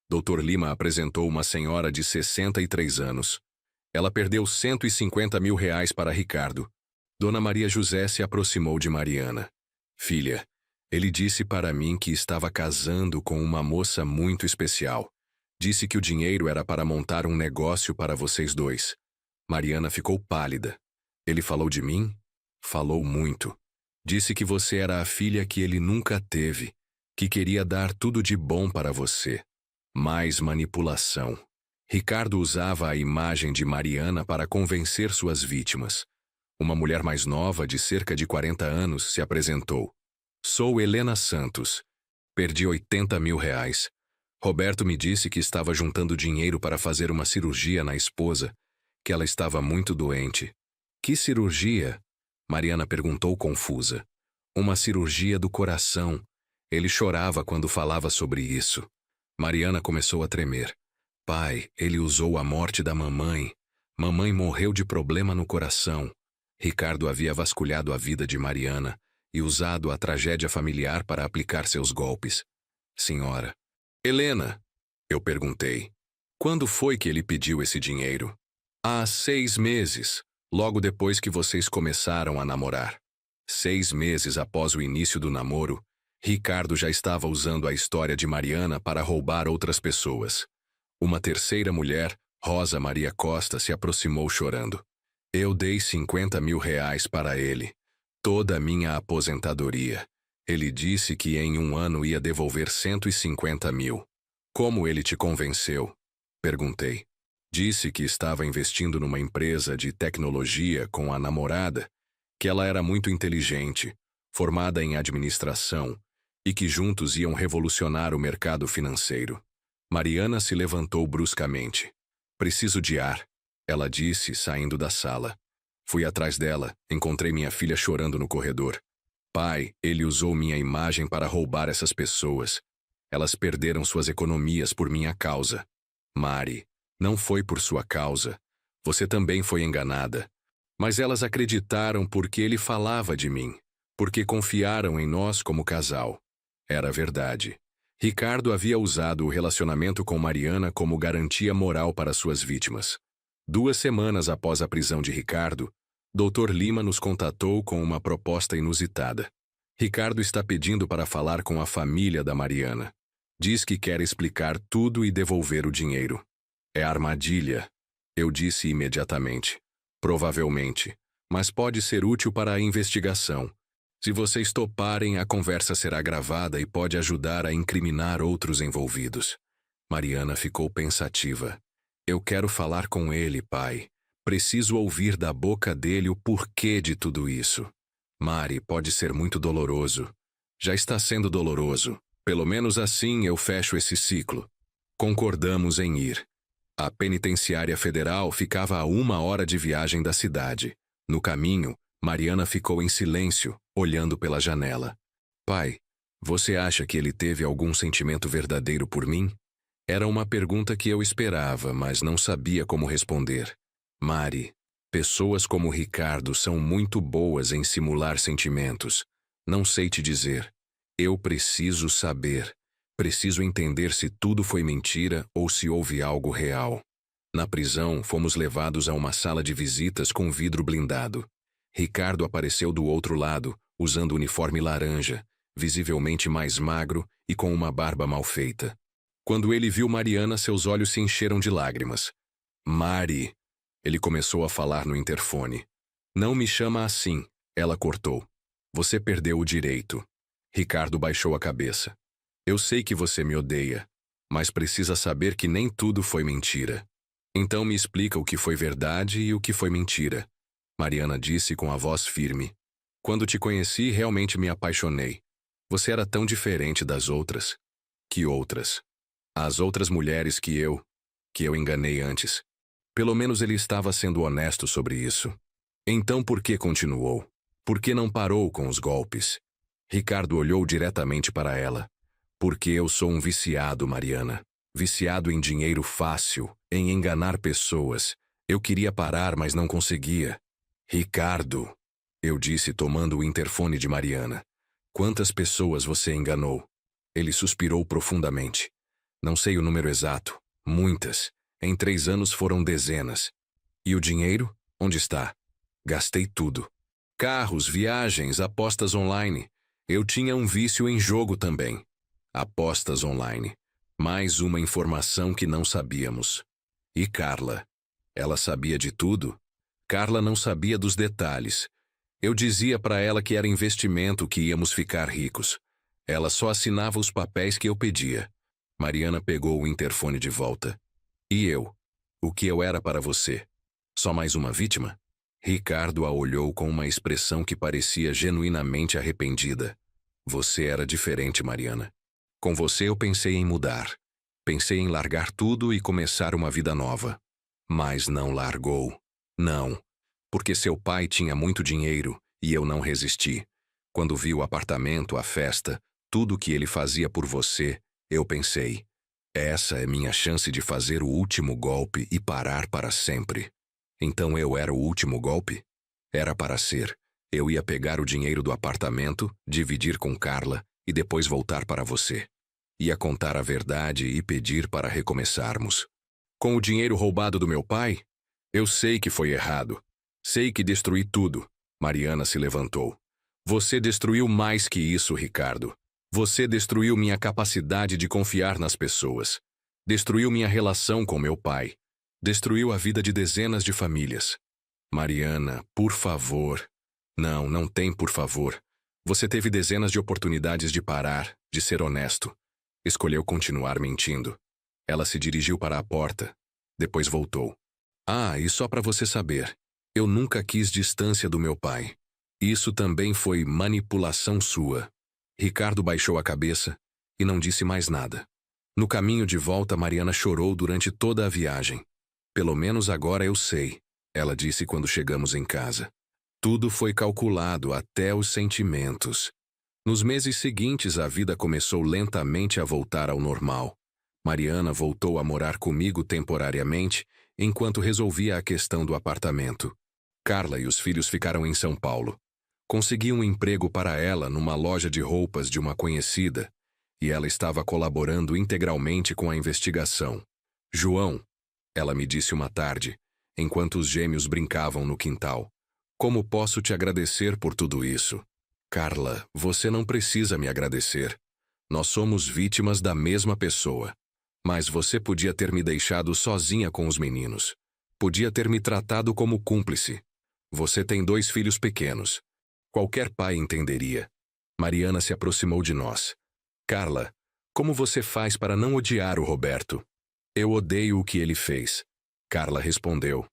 A: Dr. Lima apresentou uma senhora de 63 anos. Ela perdeu R$ 150 mil para Ricardo. Dona Maria José se aproximou de Mariana. Filha, ele disse para mim que estava casando com uma moça muito especial. Disse que o dinheiro era para montar um negócio para vocês dois. Mariana ficou pálida. Ele falou de mim? Falou muito. Disse que você era a filha que ele nunca teve, que queria dar tudo de bom para você. Mais manipulação. Ricardo usava a imagem de Mariana para convencer suas vítimas. Uma mulher mais nova, de cerca de 40 anos, se apresentou. Sou Helena Santos. Perdi 80 mil reais. Roberto me disse que estava juntando dinheiro para fazer uma cirurgia na esposa, que ela estava muito doente. Que cirurgia? Mariana perguntou confusa. Uma cirurgia do coração. Ele chorava quando falava sobre isso. Mariana começou a tremer. Pai, ele usou a morte da mamãe. Mamãe morreu de problema no coração. Ricardo havia vasculhado a vida de Mariana e usado a tragédia familiar para aplicar seus golpes. Senhora. Helena, eu perguntei. Quando foi que ele pediu esse dinheiro? Há 6 meses, logo depois que vocês começaram a namorar. 6 meses após o início do namoro, Ricardo já estava usando a história de Mariana para roubar outras pessoas. Uma terceira mulher, Rosa Maria Costa, se aproximou chorando. Eu dei 50 mil reais para ele, toda a minha aposentadoria. Ele disse que em 1 ano ia devolver 150 mil. Como ele te convenceu? Perguntei. Disse que estava investindo numa empresa de tecnologia com a namorada, que ela era muito inteligente, formada em administração, e que juntos iam revolucionar o mercado financeiro. Mariana se levantou bruscamente. Preciso de ar, ela disse, saindo da sala. Fui atrás dela, encontrei minha filha chorando no corredor. Pai, ele usou minha imagem para roubar essas pessoas. Elas perderam suas economias por minha causa. Mari, não foi por sua causa. Você também foi enganada. Mas elas acreditaram porque ele falava de mim, porque confiaram em nós como casal. Era verdade. Ricardo havia usado o relacionamento com Mariana como garantia moral para suas vítimas. 2 semanas após a prisão de Ricardo, Dr. Lima nos contatou com uma proposta inusitada. Ricardo está pedindo para falar com a família da Mariana. Diz que quer explicar tudo e devolver o dinheiro. É armadilha, eu disse imediatamente. Provavelmente, mas pode ser útil para a investigação. Se vocês toparem, a conversa será gravada e pode ajudar a incriminar outros envolvidos. Mariana ficou pensativa. Eu quero falar com ele, pai. Preciso ouvir da boca dele o porquê de tudo isso. Mari, pode ser muito doloroso. Já está sendo doloroso. Pelo menos assim eu fecho esse ciclo. Concordamos em ir. A penitenciária federal ficava a 1 hora de viagem da cidade. No caminho, Mariana ficou em silêncio, olhando pela janela. Pai, você acha que ele teve algum sentimento verdadeiro por mim? Era uma pergunta que eu esperava, mas não sabia como responder. Mari, pessoas como Ricardo são muito boas em simular sentimentos. Não sei te dizer. Eu preciso saber. Preciso entender se tudo foi mentira ou se houve algo real. Na prisão, fomos levados a uma sala de visitas com vidro blindado. Ricardo apareceu do outro lado, usando uniforme laranja, visivelmente mais magro e com uma barba mal feita. Quando ele viu Mariana, seus olhos se encheram de lágrimas. Mari! Ele começou a falar no interfone. Não me chama assim, ela cortou. Você perdeu o direito. Ricardo baixou a cabeça. Eu sei que você me odeia, mas precisa saber que nem tudo foi mentira. Então me explica o que foi verdade e o que foi mentira. Mariana disse com a voz firme. Quando te conheci, realmente me apaixonei. Você era tão diferente das outras. Que outras? As outras mulheres que eu enganei antes. Pelo menos ele estava sendo honesto sobre isso. Então por que continuou? Por que não parou com os golpes? Ricardo olhou diretamente para ela. Porque eu sou um viciado, Mariana. Viciado em dinheiro fácil, em enganar pessoas. Eu queria parar, mas não conseguia. Ricardo, eu disse tomando o interfone de Mariana. Quantas pessoas você enganou? Ele suspirou profundamente. Não sei o número exato. Muitas. Em 3 anos foram dezenas. E o dinheiro? Onde está? Gastei tudo. Carros, viagens, apostas online. Eu tinha um vício em jogo também. Apostas online. Mais uma informação que não sabíamos. E Carla? Ela sabia de tudo? Carla não sabia dos detalhes. Eu dizia para ela que era investimento, que íamos ficar ricos. Ela só assinava os papéis que eu pedia. Mariana pegou o interfone de volta. E eu? O que eu era para você? Só mais uma vítima? Ricardo a olhou com uma expressão que parecia genuinamente arrependida. Você era diferente, Mariana. Com você eu pensei em mudar. Pensei em largar tudo e começar uma vida nova. Mas não largou. Não. Porque seu pai tinha muito dinheiro e eu não resisti. Quando vi o apartamento, a festa, tudo o que ele fazia por você, eu pensei: essa é minha chance de fazer o último golpe e parar para sempre. Então eu era o último golpe? Era para ser. Eu ia pegar o dinheiro do apartamento, dividir com Carla e depois voltar para você. Ia contar a verdade e pedir para recomeçarmos. Com o dinheiro roubado do meu pai? Eu sei que foi errado. Sei que destruí tudo. Mariana se levantou. Você destruiu mais que isso, Ricardo. Você destruiu minha capacidade de confiar nas pessoas. Destruiu minha relação com meu pai. Destruiu a vida de dezenas de famílias. Mariana, por favor. Não, não tem por favor. Você teve dezenas de oportunidades de parar, de ser honesto. Escolheu continuar mentindo. Ela se dirigiu para a porta. Depois voltou. Ah, e só para você saber, eu nunca quis distância do meu pai. Isso também foi manipulação sua. Ricardo baixou a cabeça e não disse mais nada. No caminho de volta, Mariana chorou durante toda a viagem. Pelo menos agora eu sei, ela disse quando chegamos em casa. Tudo foi calculado, até os sentimentos. Nos meses seguintes, a vida começou lentamente a voltar ao normal. Mariana voltou a morar comigo temporariamente, enquanto resolvia a questão do apartamento. Carla e os filhos ficaram em São Paulo. Consegui um emprego para ela numa loja de roupas de uma conhecida, e ela estava colaborando integralmente com a investigação. João, ela me disse uma tarde, enquanto os gêmeos brincavam no quintal. Como posso te agradecer por tudo isso? Carla, você não precisa me agradecer. Nós somos vítimas da mesma pessoa. Mas você podia ter me deixado sozinha com os meninos. Podia ter me tratado como cúmplice. Você tem 2 filhos pequenos. Qualquer pai entenderia. Mariana se aproximou de nós. Carla, como você faz para não odiar o Roberto? Eu odeio o que ele fez. Carla respondeu.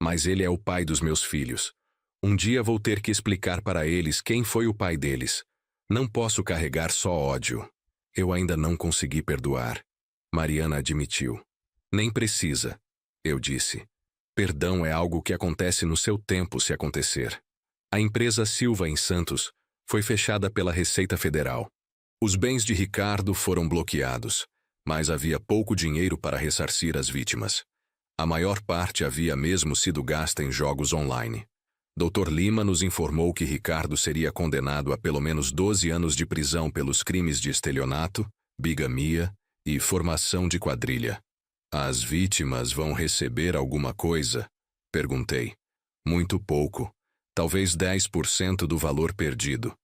A: Mas ele é o pai dos meus filhos. Um dia vou ter que explicar para eles quem foi o pai deles. Não posso carregar só ódio. Eu ainda não consegui perdoar. Mariana admitiu. Nem precisa. Eu disse. Perdão é algo que acontece no seu tempo, se acontecer. A empresa Silva em Santos foi fechada pela Receita Federal. Os bens de Ricardo foram bloqueados, mas havia pouco dinheiro para ressarcir as vítimas. A maior parte havia mesmo sido gasta em jogos online. Dr. Lima nos informou que Ricardo seria condenado a pelo menos 12 anos de prisão pelos crimes de estelionato, bigamia e formação de quadrilha. As vítimas vão receber alguma coisa? Perguntei. Muito pouco. Talvez 10% do valor perdido.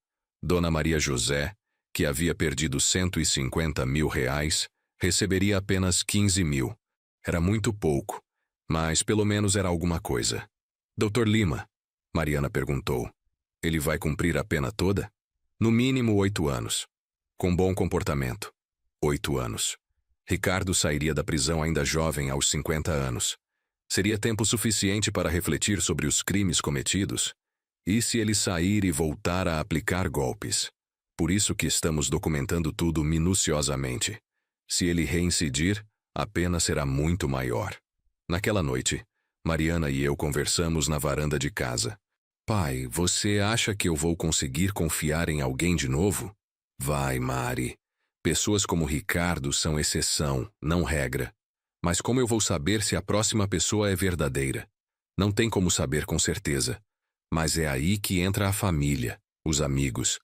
A: Dona Maria José, que havia perdido R$150 mil, receberia apenas 15 mil. Era muito pouco, mas pelo menos era alguma coisa. Dr. Lima, Mariana perguntou, ele vai cumprir a pena toda? No mínimo 8 anos. Com bom comportamento. 8 anos. Ricardo sairia da prisão ainda jovem aos 50 anos. Seria tempo suficiente para refletir sobre os crimes cometidos? E se ele sair e voltar a aplicar golpes? Por isso que estamos documentando tudo minuciosamente. Se ele reincidir, a pena será muito maior. Naquela noite, Mariana e eu conversamos na varanda de casa. Pai, você acha que eu vou conseguir confiar em alguém de novo? Vai, Mari. Pessoas como Ricardo são exceção, não regra. Mas como eu vou saber se a próxima pessoa é verdadeira? Não tem como saber com certeza. Mas é aí que entra a família, os amigos.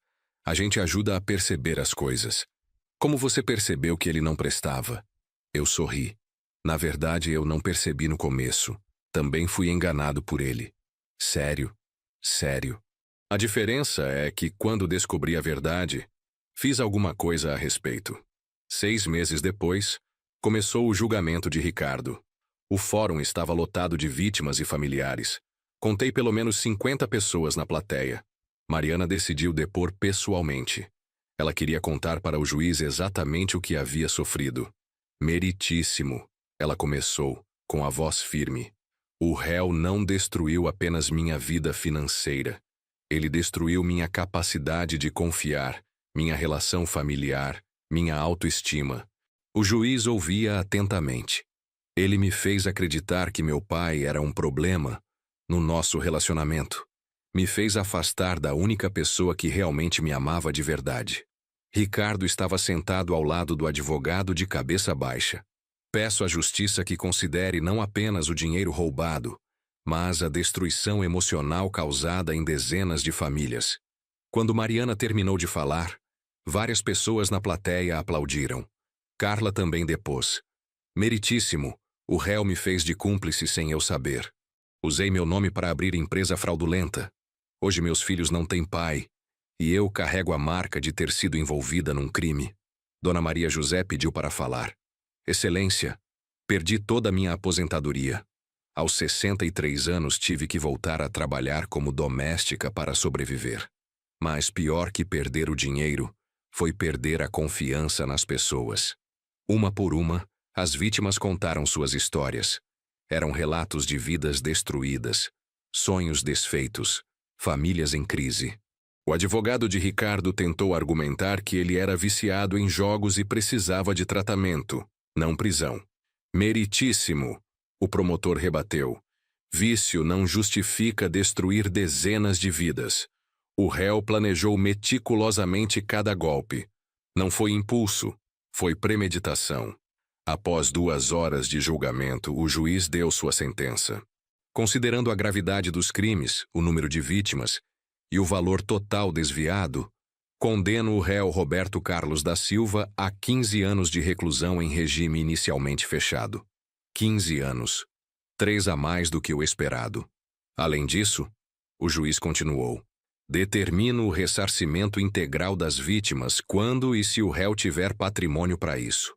A: A gente ajuda a perceber as coisas. Como você percebeu que ele não prestava? Eu sorri. Na verdade, eu não percebi no começo. Também fui enganado por ele. Sério? Sério. A diferença é que, quando descobri a verdade, fiz alguma coisa a respeito. 6 meses depois, começou o julgamento de Ricardo. O fórum estava lotado de vítimas e familiares. Contei pelo menos 50 pessoas na plateia. Mariana decidiu depor pessoalmente. Ela queria contar para o juiz exatamente o que havia sofrido. Meritíssimo, ela começou, com a voz firme. O réu não destruiu apenas minha vida financeira. Ele destruiu minha capacidade de confiar, minha relação familiar, minha autoestima. O juiz ouvia atentamente. Ele me fez acreditar que meu pai era um problema no nosso relacionamento. Me fez afastar da única pessoa que realmente me amava de verdade. Ricardo estava sentado ao lado do advogado de cabeça baixa. Peço à justiça que considere não apenas o dinheiro roubado, mas a destruição emocional causada em dezenas de famílias. Quando Mariana terminou de falar, várias pessoas na plateia aplaudiram. Carla também depôs. Meritíssimo, o réu me fez de cúmplice sem eu saber. Usei meu nome para abrir empresa fraudulenta. Hoje meus filhos não têm pai, e eu carrego a marca de ter sido envolvida num crime. Dona Maria José pediu para falar. Excelência, perdi toda a minha aposentadoria. Aos 63 anos tive que voltar a trabalhar como doméstica para sobreviver. Mas pior que perder o dinheiro, foi perder a confiança nas pessoas. Uma por uma, as vítimas contaram suas histórias. Eram relatos de vidas destruídas, sonhos desfeitos, famílias em crise. O advogado de Ricardo tentou argumentar que ele era viciado em jogos e precisava de tratamento, não prisão. Meritíssimo, o promotor rebateu. Vício não justifica destruir dezenas de vidas. O réu planejou meticulosamente cada golpe. Não foi impulso, foi premeditação. Após 2 horas de julgamento, o juiz deu sua sentença. Considerando a gravidade dos crimes, o número de vítimas e o valor total desviado, condeno o réu Roberto Carlos da Silva a 15 anos de reclusão em regime inicialmente fechado. 15 anos. 3 a mais do que o esperado. Além disso, o juiz continuou. Determino o ressarcimento integral das vítimas quando e se o réu tiver patrimônio para isso.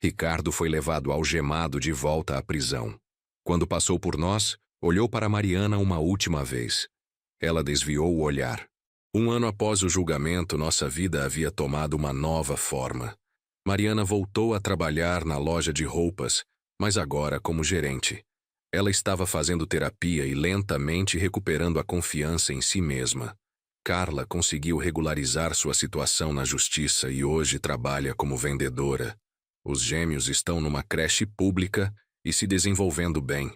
A: Ricardo foi levado algemado de volta à prisão. Quando passou por nós, olhou para Mariana uma última vez. Ela desviou o olhar. 1 ano após o julgamento, nossa vida havia tomado uma nova forma. Mariana voltou a trabalhar na loja de roupas, mas agora como gerente. Ela estava fazendo terapia e lentamente recuperando a confiança em si mesma. Carla conseguiu regularizar sua situação na justiça e hoje trabalha como vendedora. Os gêmeos estão numa creche pública e se desenvolvendo bem.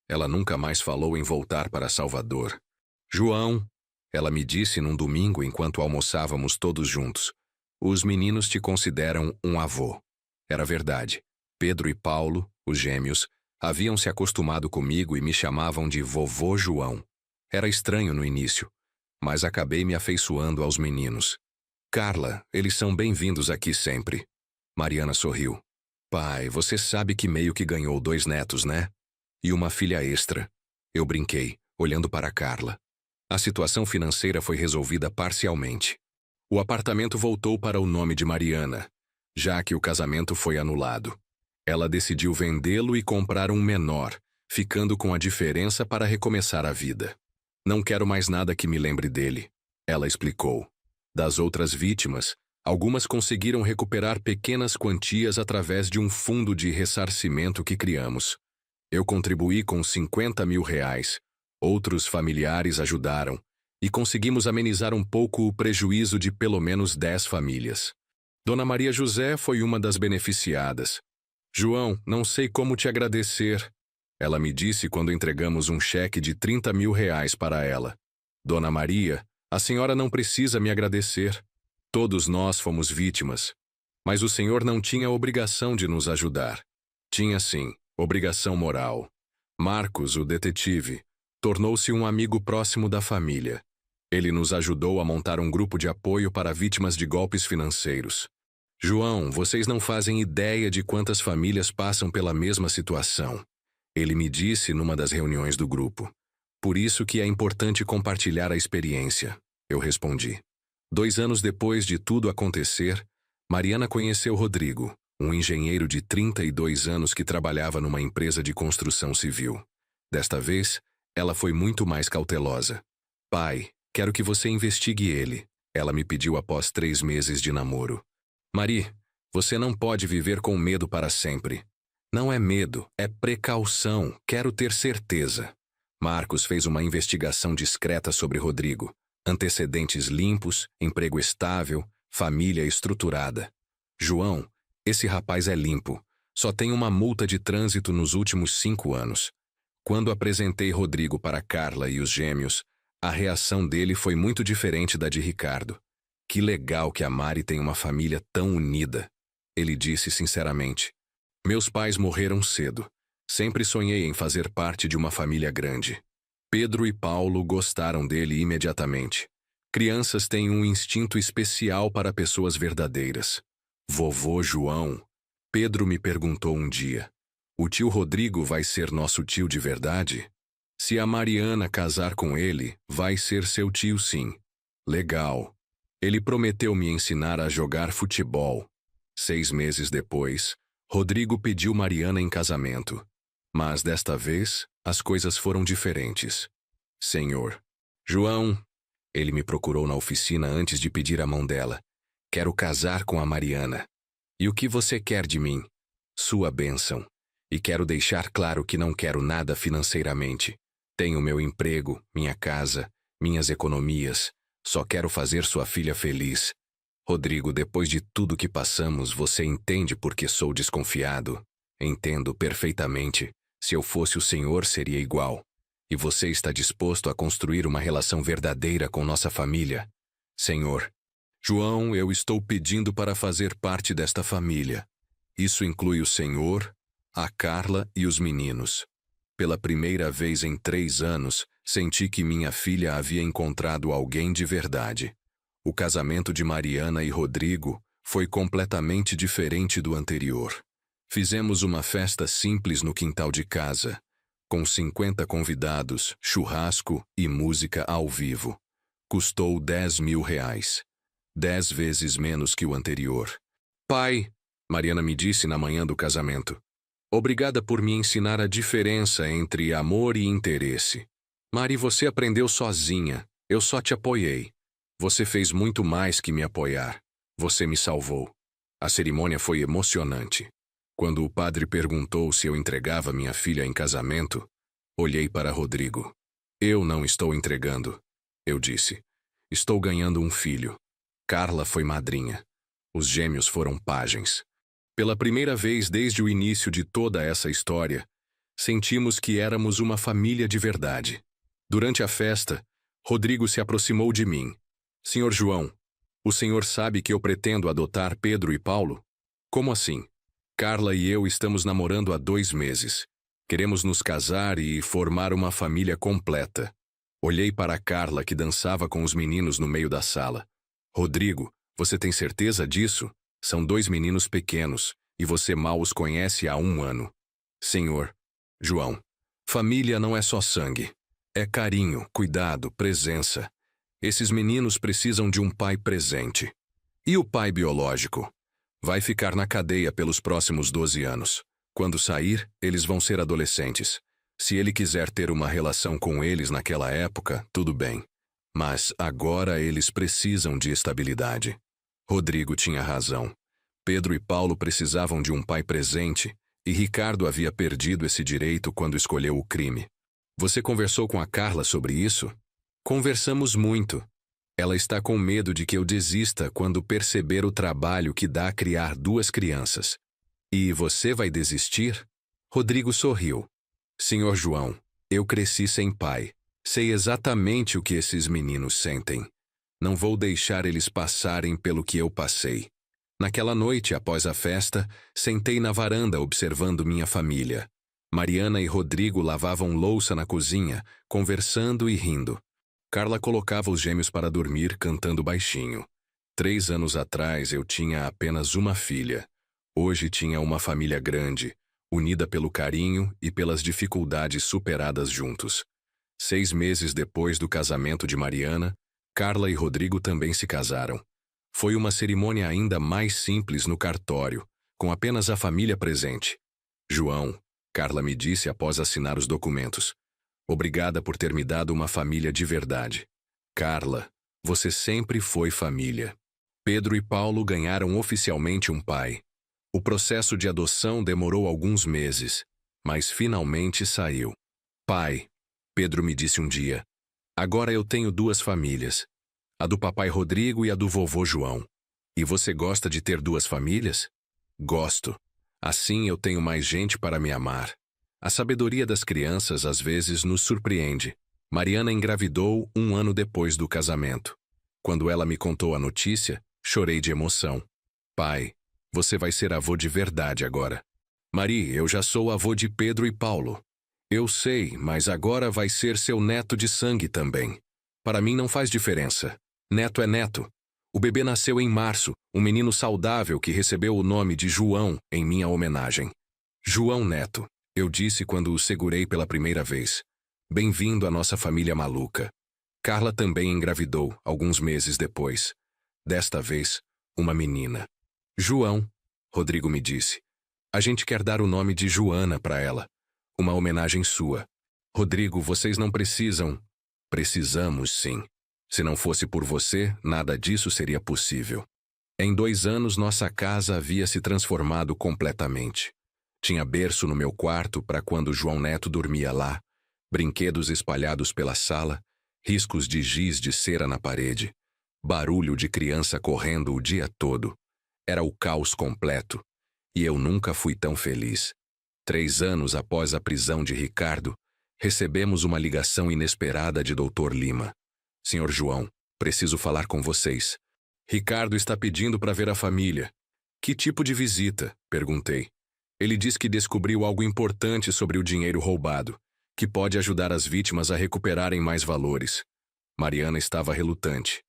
A: Ela nunca mais falou em voltar para Salvador. João, ela me disse num domingo enquanto almoçávamos todos juntos, os meninos te consideram um avô. Era verdade. Pedro e Paulo, os gêmeos, haviam se acostumado comigo e me chamavam de vovô João. Era estranho no início, mas acabei me afeiçoando aos meninos. Carla, eles são bem-vindos aqui sempre. Mariana sorriu. Pai, você sabe que meio que ganhou 2 netos, né? E uma filha extra. Eu brinquei, olhando para Carla. A situação financeira foi resolvida parcialmente. O apartamento voltou para o nome de Mariana, já que o casamento foi anulado. Ela decidiu vendê-lo e comprar um menor, ficando com a diferença para recomeçar a vida. Não quero mais nada que me lembre dele, ela explicou. Das outras vítimas, algumas conseguiram recuperar pequenas quantias através de um fundo de ressarcimento que criamos. Eu contribuí com 50 mil reais, outros familiares ajudaram, e conseguimos amenizar um pouco o prejuízo de pelo menos 10 famílias. Dona Maria José foi uma das beneficiadas. João, não sei como te agradecer, ela me disse quando entregamos um cheque de 30 mil reais para ela. Dona Maria, a senhora não precisa me agradecer. Todos nós fomos vítimas. Mas o senhor não tinha a obrigação de nos ajudar. Tinha sim, obrigação moral. Marcos, o detetive, tornou-se um amigo próximo da família. Ele nos ajudou a montar um grupo de apoio para vítimas de golpes financeiros. João, vocês não fazem ideia de quantas famílias passam pela mesma situação. Ele me disse numa das reuniões do grupo. Por isso que é importante compartilhar a experiência, eu respondi. 2 anos depois de tudo acontecer, Mariana conheceu Rodrigo, um engenheiro de 32 anos que trabalhava numa empresa de construção civil. Desta vez, ela foi muito mais cautelosa. Pai, quero que você investigue ele, ela me pediu após 3 meses de namoro. Mari, você não pode viver com medo para sempre. Não é medo, é precaução. Quero ter certeza. Marcos fez uma investigação discreta sobre Rodrigo. Antecedentes limpos, emprego estável, família estruturada. João, esse rapaz é limpo. Só tem uma multa de trânsito nos últimos 5 anos. Quando apresentei Rodrigo para Carla e os gêmeos, a reação dele foi muito diferente da de Ricardo. Que legal que a Mari tem uma família tão unida. Ele disse sinceramente. Meus pais morreram cedo. Sempre sonhei em fazer parte de uma família grande. Pedro e Paulo gostaram dele imediatamente. Crianças têm um instinto especial para pessoas verdadeiras. Vovô João, Pedro me perguntou um dia, o tio Rodrigo vai ser nosso tio de verdade? Se a Mariana casar com ele, vai ser seu tio sim. Legal. Ele prometeu me ensinar a jogar futebol. 6 meses depois, Rodrigo pediu Mariana em casamento. Mas desta vez, as coisas foram diferentes. Senhor. João. Ele me procurou na oficina antes de pedir a mão dela. Quero casar com a Mariana. E o que você quer de mim? Sua bênção. E quero deixar claro que não quero nada financeiramente. Tenho meu emprego, minha casa, minhas economias. Só quero fazer sua filha feliz. Rodrigo, depois de tudo que passamos, você entende por que sou desconfiado? Entendo perfeitamente. Se eu fosse o senhor, seria igual. E você está disposto a construir uma relação verdadeira com nossa família? Senhor. João, eu estou pedindo para fazer parte desta família. Isso inclui o senhor, a Carla e os meninos. Pela primeira vez em 3 anos, senti que minha filha havia encontrado alguém de verdade. O casamento de Mariana e Rodrigo foi completamente diferente do anterior. Fizemos uma festa simples no quintal de casa, com 50 convidados, churrasco e música ao vivo. Custou R$ 10.000, 10 vezes menos que o anterior. Pai, Mariana me disse na manhã do casamento, obrigada por me ensinar a diferença entre amor e interesse. Mari, você aprendeu sozinha, eu só te apoiei. Você fez muito mais que me apoiar. Você me salvou. A cerimônia foi emocionante. Quando o padre perguntou se eu entregava minha filha em casamento, olhei para Rodrigo. Eu não estou entregando, eu disse. Estou ganhando um filho. Carla foi madrinha. Os gêmeos foram pajens. Pela primeira vez desde o início de toda essa história, sentimos que éramos uma família de verdade. Durante a festa, Rodrigo se aproximou de mim. Senhor João, o senhor sabe que eu pretendo adotar Pedro e Paulo? Como assim? Carla e eu estamos namorando há 2 meses. Queremos nos casar e formar uma família completa. Olhei para Carla, que dançava com os meninos no meio da sala. Rodrigo, você tem certeza disso? São 2 meninos pequenos, e você mal os conhece há 1 ano. Senhor. João. Família não é só sangue. É carinho, cuidado, presença. Esses meninos precisam de um pai presente. E o pai biológico? Vai ficar na cadeia pelos próximos 12 anos. Quando sair, eles vão ser adolescentes. Se ele quiser ter uma relação com eles naquela época, tudo bem. Mas agora eles precisam de estabilidade. Rodrigo tinha razão. Pedro e Paulo precisavam de um pai presente, e Ricardo havia perdido esse direito quando escolheu o crime. Você conversou com a Carla sobre isso? Conversamos muito. Ela está com medo de que eu desista quando perceber o trabalho que dá a criar 2 crianças. E você vai desistir? Rodrigo sorriu. Senhor João, eu cresci sem pai. Sei exatamente o que esses meninos sentem. Não vou deixar eles passarem pelo que eu passei. Naquela noite, após a festa, sentei na varanda observando minha família. Mariana e Rodrigo lavavam louça na cozinha, conversando e rindo. Carla colocava os gêmeos para dormir, cantando baixinho. 3 anos atrás eu tinha apenas uma filha. Hoje tinha uma família grande, unida pelo carinho e pelas dificuldades superadas juntos. 6 meses depois do casamento de Mariana, Carla e Rodrigo também se casaram. Foi uma cerimônia ainda mais simples no cartório, com apenas a família presente. João, Carla me disse após assinar os documentos. Obrigada por ter me dado uma família de verdade. Carla, você sempre foi família. Pedro e Paulo ganharam oficialmente um pai. O processo de adoção demorou alguns meses, mas finalmente saiu. Pai, Pedro me disse um dia, agora eu tenho duas famílias, a do papai Rodrigo e a do vovô João. E você gosta de ter duas famílias? Gosto. Assim eu tenho mais gente para me amar. A sabedoria das crianças às vezes nos surpreende. Mariana engravidou 1 ano depois do casamento. Quando ela me contou a notícia, chorei de emoção. Pai, você vai ser avô de verdade agora. Mari, eu já sou avô de Pedro e Paulo. Eu sei, mas agora vai ser seu neto de sangue também. Para mim não faz diferença. Neto é neto. O bebê nasceu em março, um menino saudável que recebeu o nome de João em minha homenagem. João Neto, eu disse quando o segurei pela primeira vez. Bem-vindo à nossa família maluca. Carla também engravidou, alguns meses depois. Desta vez, uma menina. João, Rodrigo me disse. A gente quer dar o nome de Joana para ela. Uma homenagem sua. Rodrigo, vocês não precisam. Precisamos, sim. Se não fosse por você, nada disso seria possível. Em 2 anos, nossa casa havia se transformado completamente. Tinha berço no meu quarto para quando João Neto dormia lá, brinquedos espalhados pela sala, riscos de giz de cera na parede, barulho de criança correndo o dia todo. Era o caos completo, e eu nunca fui tão feliz. 3 anos após a prisão de Ricardo, recebemos uma ligação inesperada de Dr. Lima. Senhor João, preciso falar com vocês. Ricardo está pedindo para ver a família. Que tipo de visita? Perguntei. Ele diz que descobriu algo importante sobre o dinheiro roubado, que pode ajudar as vítimas a recuperarem mais valores. Mariana estava relutante.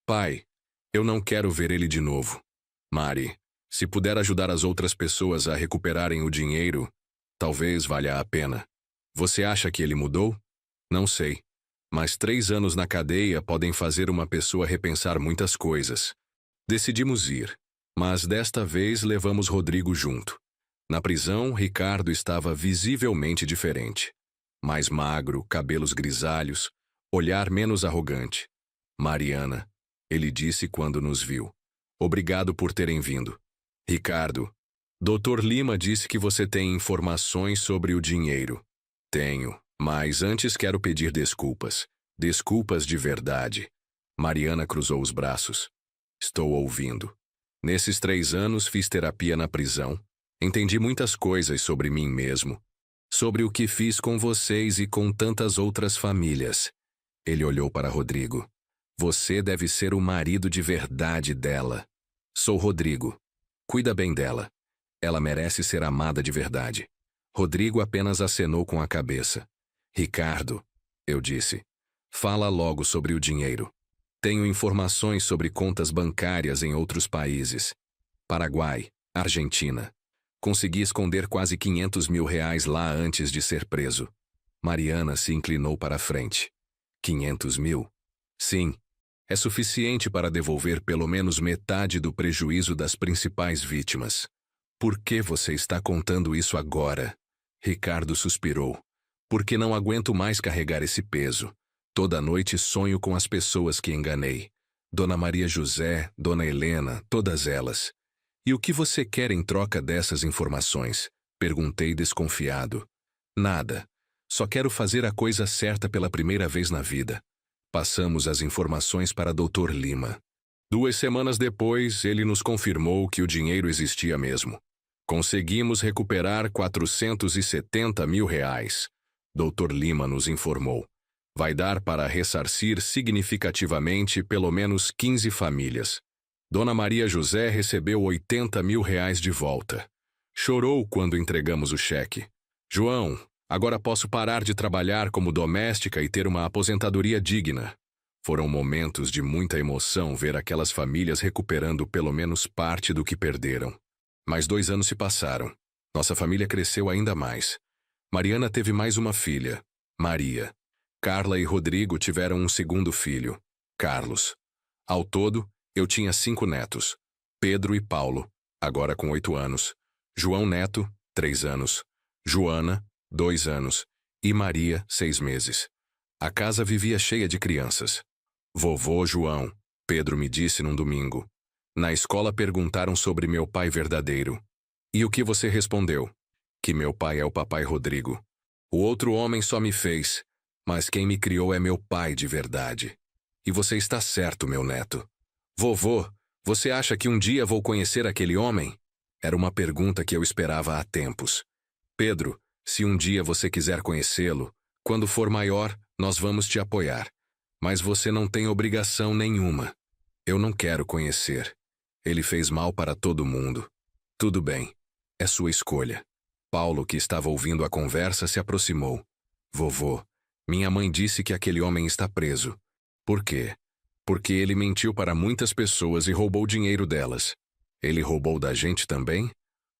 A: Pai, eu não quero ver ele de novo. Mari, se puder ajudar as outras pessoas a recuperarem o dinheiro, talvez valha a pena. Você acha que ele mudou? Não sei. Mas 3 anos na cadeia podem fazer uma pessoa repensar muitas coisas. Decidimos ir, mas desta vez levamos Rodrigo junto. Na prisão, Ricardo estava visivelmente diferente. Mais magro, cabelos grisalhos, olhar menos arrogante. Mariana, ele disse quando nos viu. Obrigado por terem vindo. Ricardo, Dr. Lima disse que você tem informações sobre o dinheiro. Tenho. Mas antes quero pedir desculpas. Desculpas de verdade. Mariana cruzou os braços. Estou ouvindo. Nesses 3 anos fiz terapia na prisão. Entendi muitas coisas sobre mim mesmo. Sobre o que fiz com vocês e com tantas outras famílias. Ele olhou para Rodrigo. Você deve ser o marido de verdade dela. Sou Rodrigo. Cuida bem dela. Ela merece ser amada de verdade. Rodrigo apenas acenou com a cabeça. Ricardo, eu disse, fala logo sobre o dinheiro. Tenho informações sobre contas bancárias em outros países. Paraguai, Argentina. Consegui esconder quase R$500 mil lá antes de ser preso. Mariana se inclinou para a frente. 500 mil? Sim. É suficiente para devolver pelo menos metade do prejuízo das principais vítimas. Por que você está contando isso agora? Ricardo suspirou. Porque não aguento mais carregar esse peso. Toda noite sonho com as pessoas que enganei. Dona Maria José, Dona Helena, todas elas. E o que você quer em troca dessas informações? Perguntei desconfiado. Nada. Só quero fazer a coisa certa pela primeira vez na vida. Passamos as informações para Dr. Lima. 2 semanas depois, ele nos confirmou que o dinheiro existia mesmo. Conseguimos recuperar R$470 mil. Dr. Lima nos informou. Vai dar para ressarcir significativamente pelo menos 15 famílias. Dona Maria José recebeu R$80 mil de volta. Chorou quando entregamos o cheque. João, agora posso parar de trabalhar como doméstica e ter uma aposentadoria digna. Foram momentos de muita emoção ver aquelas famílias recuperando pelo menos parte do que perderam. Mas 2 anos se passaram. Nossa família cresceu ainda mais. Mariana teve mais uma filha, Maria. Carla e Rodrigo tiveram um segundo filho, Carlos. Ao todo, eu tinha 5 netos. Pedro e Paulo, agora com 8 anos. João Neto, 3 anos. Joana, 2 anos. E Maria, 6 meses. A casa vivia cheia de crianças. Vovô João, Pedro me disse num domingo. Na escola perguntaram sobre meu pai verdadeiro. E o que você respondeu? Que meu pai é o papai Rodrigo. O outro homem só me fez, mas quem me criou é meu pai de verdade. E você está certo, meu neto. Vovô, você acha que um dia vou conhecer aquele homem? Era uma pergunta que eu esperava há tempos. Pedro, se um dia você quiser conhecê-lo, quando for maior, nós vamos te apoiar. Mas você não tem obrigação nenhuma. Eu não quero conhecer. Ele fez mal para todo mundo. Tudo bem. É sua escolha. Paulo, que estava ouvindo a conversa, se aproximou. Vovô, minha mãe disse que aquele homem está preso. Por quê? Porque ele mentiu para muitas pessoas e roubou dinheiro delas. Ele roubou da gente também?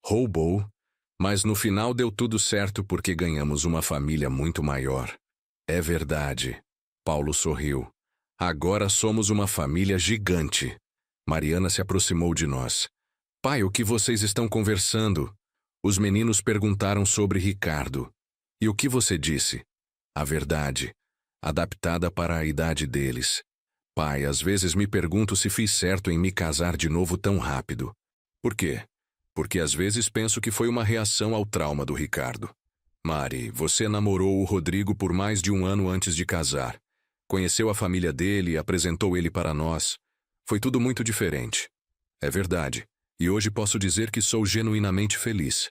A: Roubou. Mas no final deu tudo certo porque ganhamos uma família muito maior. É verdade. Paulo sorriu. Agora somos uma família gigante. Mariana se aproximou de nós. Pai, o que vocês estão conversando? Os meninos perguntaram sobre Ricardo. E o que você disse? A verdade, adaptada para a idade deles. Pai, às vezes me pergunto se fiz certo em me casar de novo tão rápido. Por quê? Porque às vezes penso que foi uma reação ao trauma do Ricardo. Mari, você namorou o Rodrigo por mais de 1 ano antes de casar. Conheceu a família dele e apresentou ele para nós. Foi tudo muito diferente. É verdade. E hoje posso dizer que sou genuinamente feliz.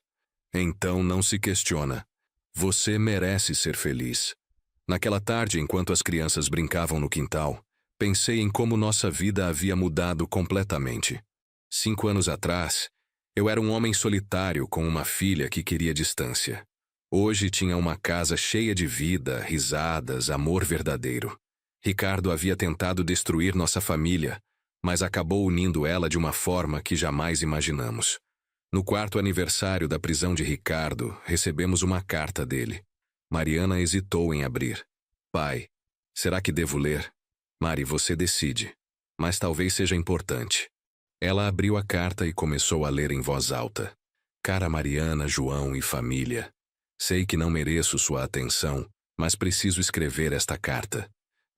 A: Então não se questiona. Você merece ser feliz. Naquela tarde, enquanto as crianças brincavam no quintal, pensei em como nossa vida havia mudado completamente. 5 anos atrás, eu era um homem solitário com uma filha que queria distância. Hoje tinha uma casa cheia de vida, risadas, amor verdadeiro. Ricardo havia tentado destruir nossa família, mas acabou unindo ela de uma forma que jamais imaginamos. No 4º aniversário da prisão de Ricardo, recebemos uma carta dele. Mariana hesitou em abrir. Pai, será que devo ler? Mari, você decide. Mas talvez seja importante. Ela abriu a carta e começou a ler em voz alta. Cara Mariana, João e família. Sei que não mereço sua atenção, mas preciso escrever esta carta.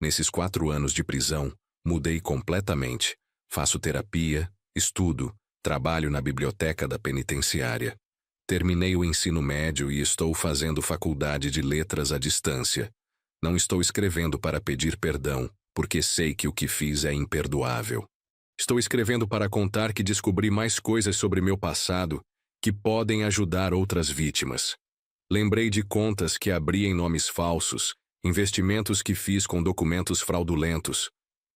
A: Nesses 4 anos de prisão, mudei completamente. Faço terapia, estudo, trabalho na biblioteca da penitenciária. Terminei o ensino médio e estou fazendo faculdade de letras à distância. Não estou escrevendo para pedir perdão, porque sei que o que fiz é imperdoável. Estou escrevendo para contar que descobri mais coisas sobre meu passado que podem ajudar outras vítimas. Lembrei de contas que abri em nomes falsos, investimentos que fiz com documentos fraudulentos.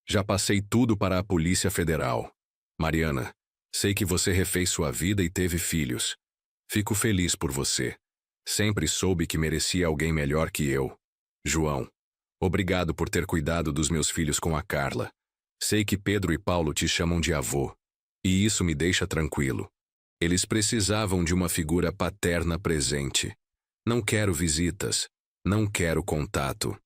A: Já passei tudo para a Polícia Federal. Mariana, sei que você refez sua vida e teve filhos. Fico feliz por você. Sempre soube que merecia alguém melhor que eu. João, obrigado por ter cuidado dos meus filhos com a Carla. Sei que Pedro e Paulo te chamam de avô, e isso me deixa tranquilo. Eles precisavam de uma figura paterna presente. Não quero visitas, não quero contato.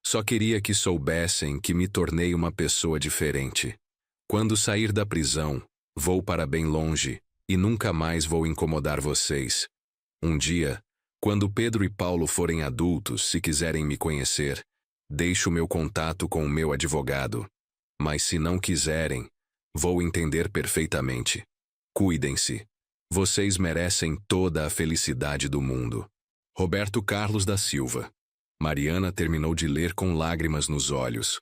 A: Só queria que soubessem que me tornei uma pessoa diferente. Quando sair da prisão, vou para bem longe e nunca mais vou incomodar vocês. Um dia, quando Pedro e Paulo forem adultos, se quiserem me conhecer, deixo meu contato com o meu advogado. Mas se não quiserem, vou entender perfeitamente. Cuidem-se. Vocês merecem toda a felicidade do mundo. Roberto Carlos da Silva. Mariana terminou de ler com lágrimas nos olhos.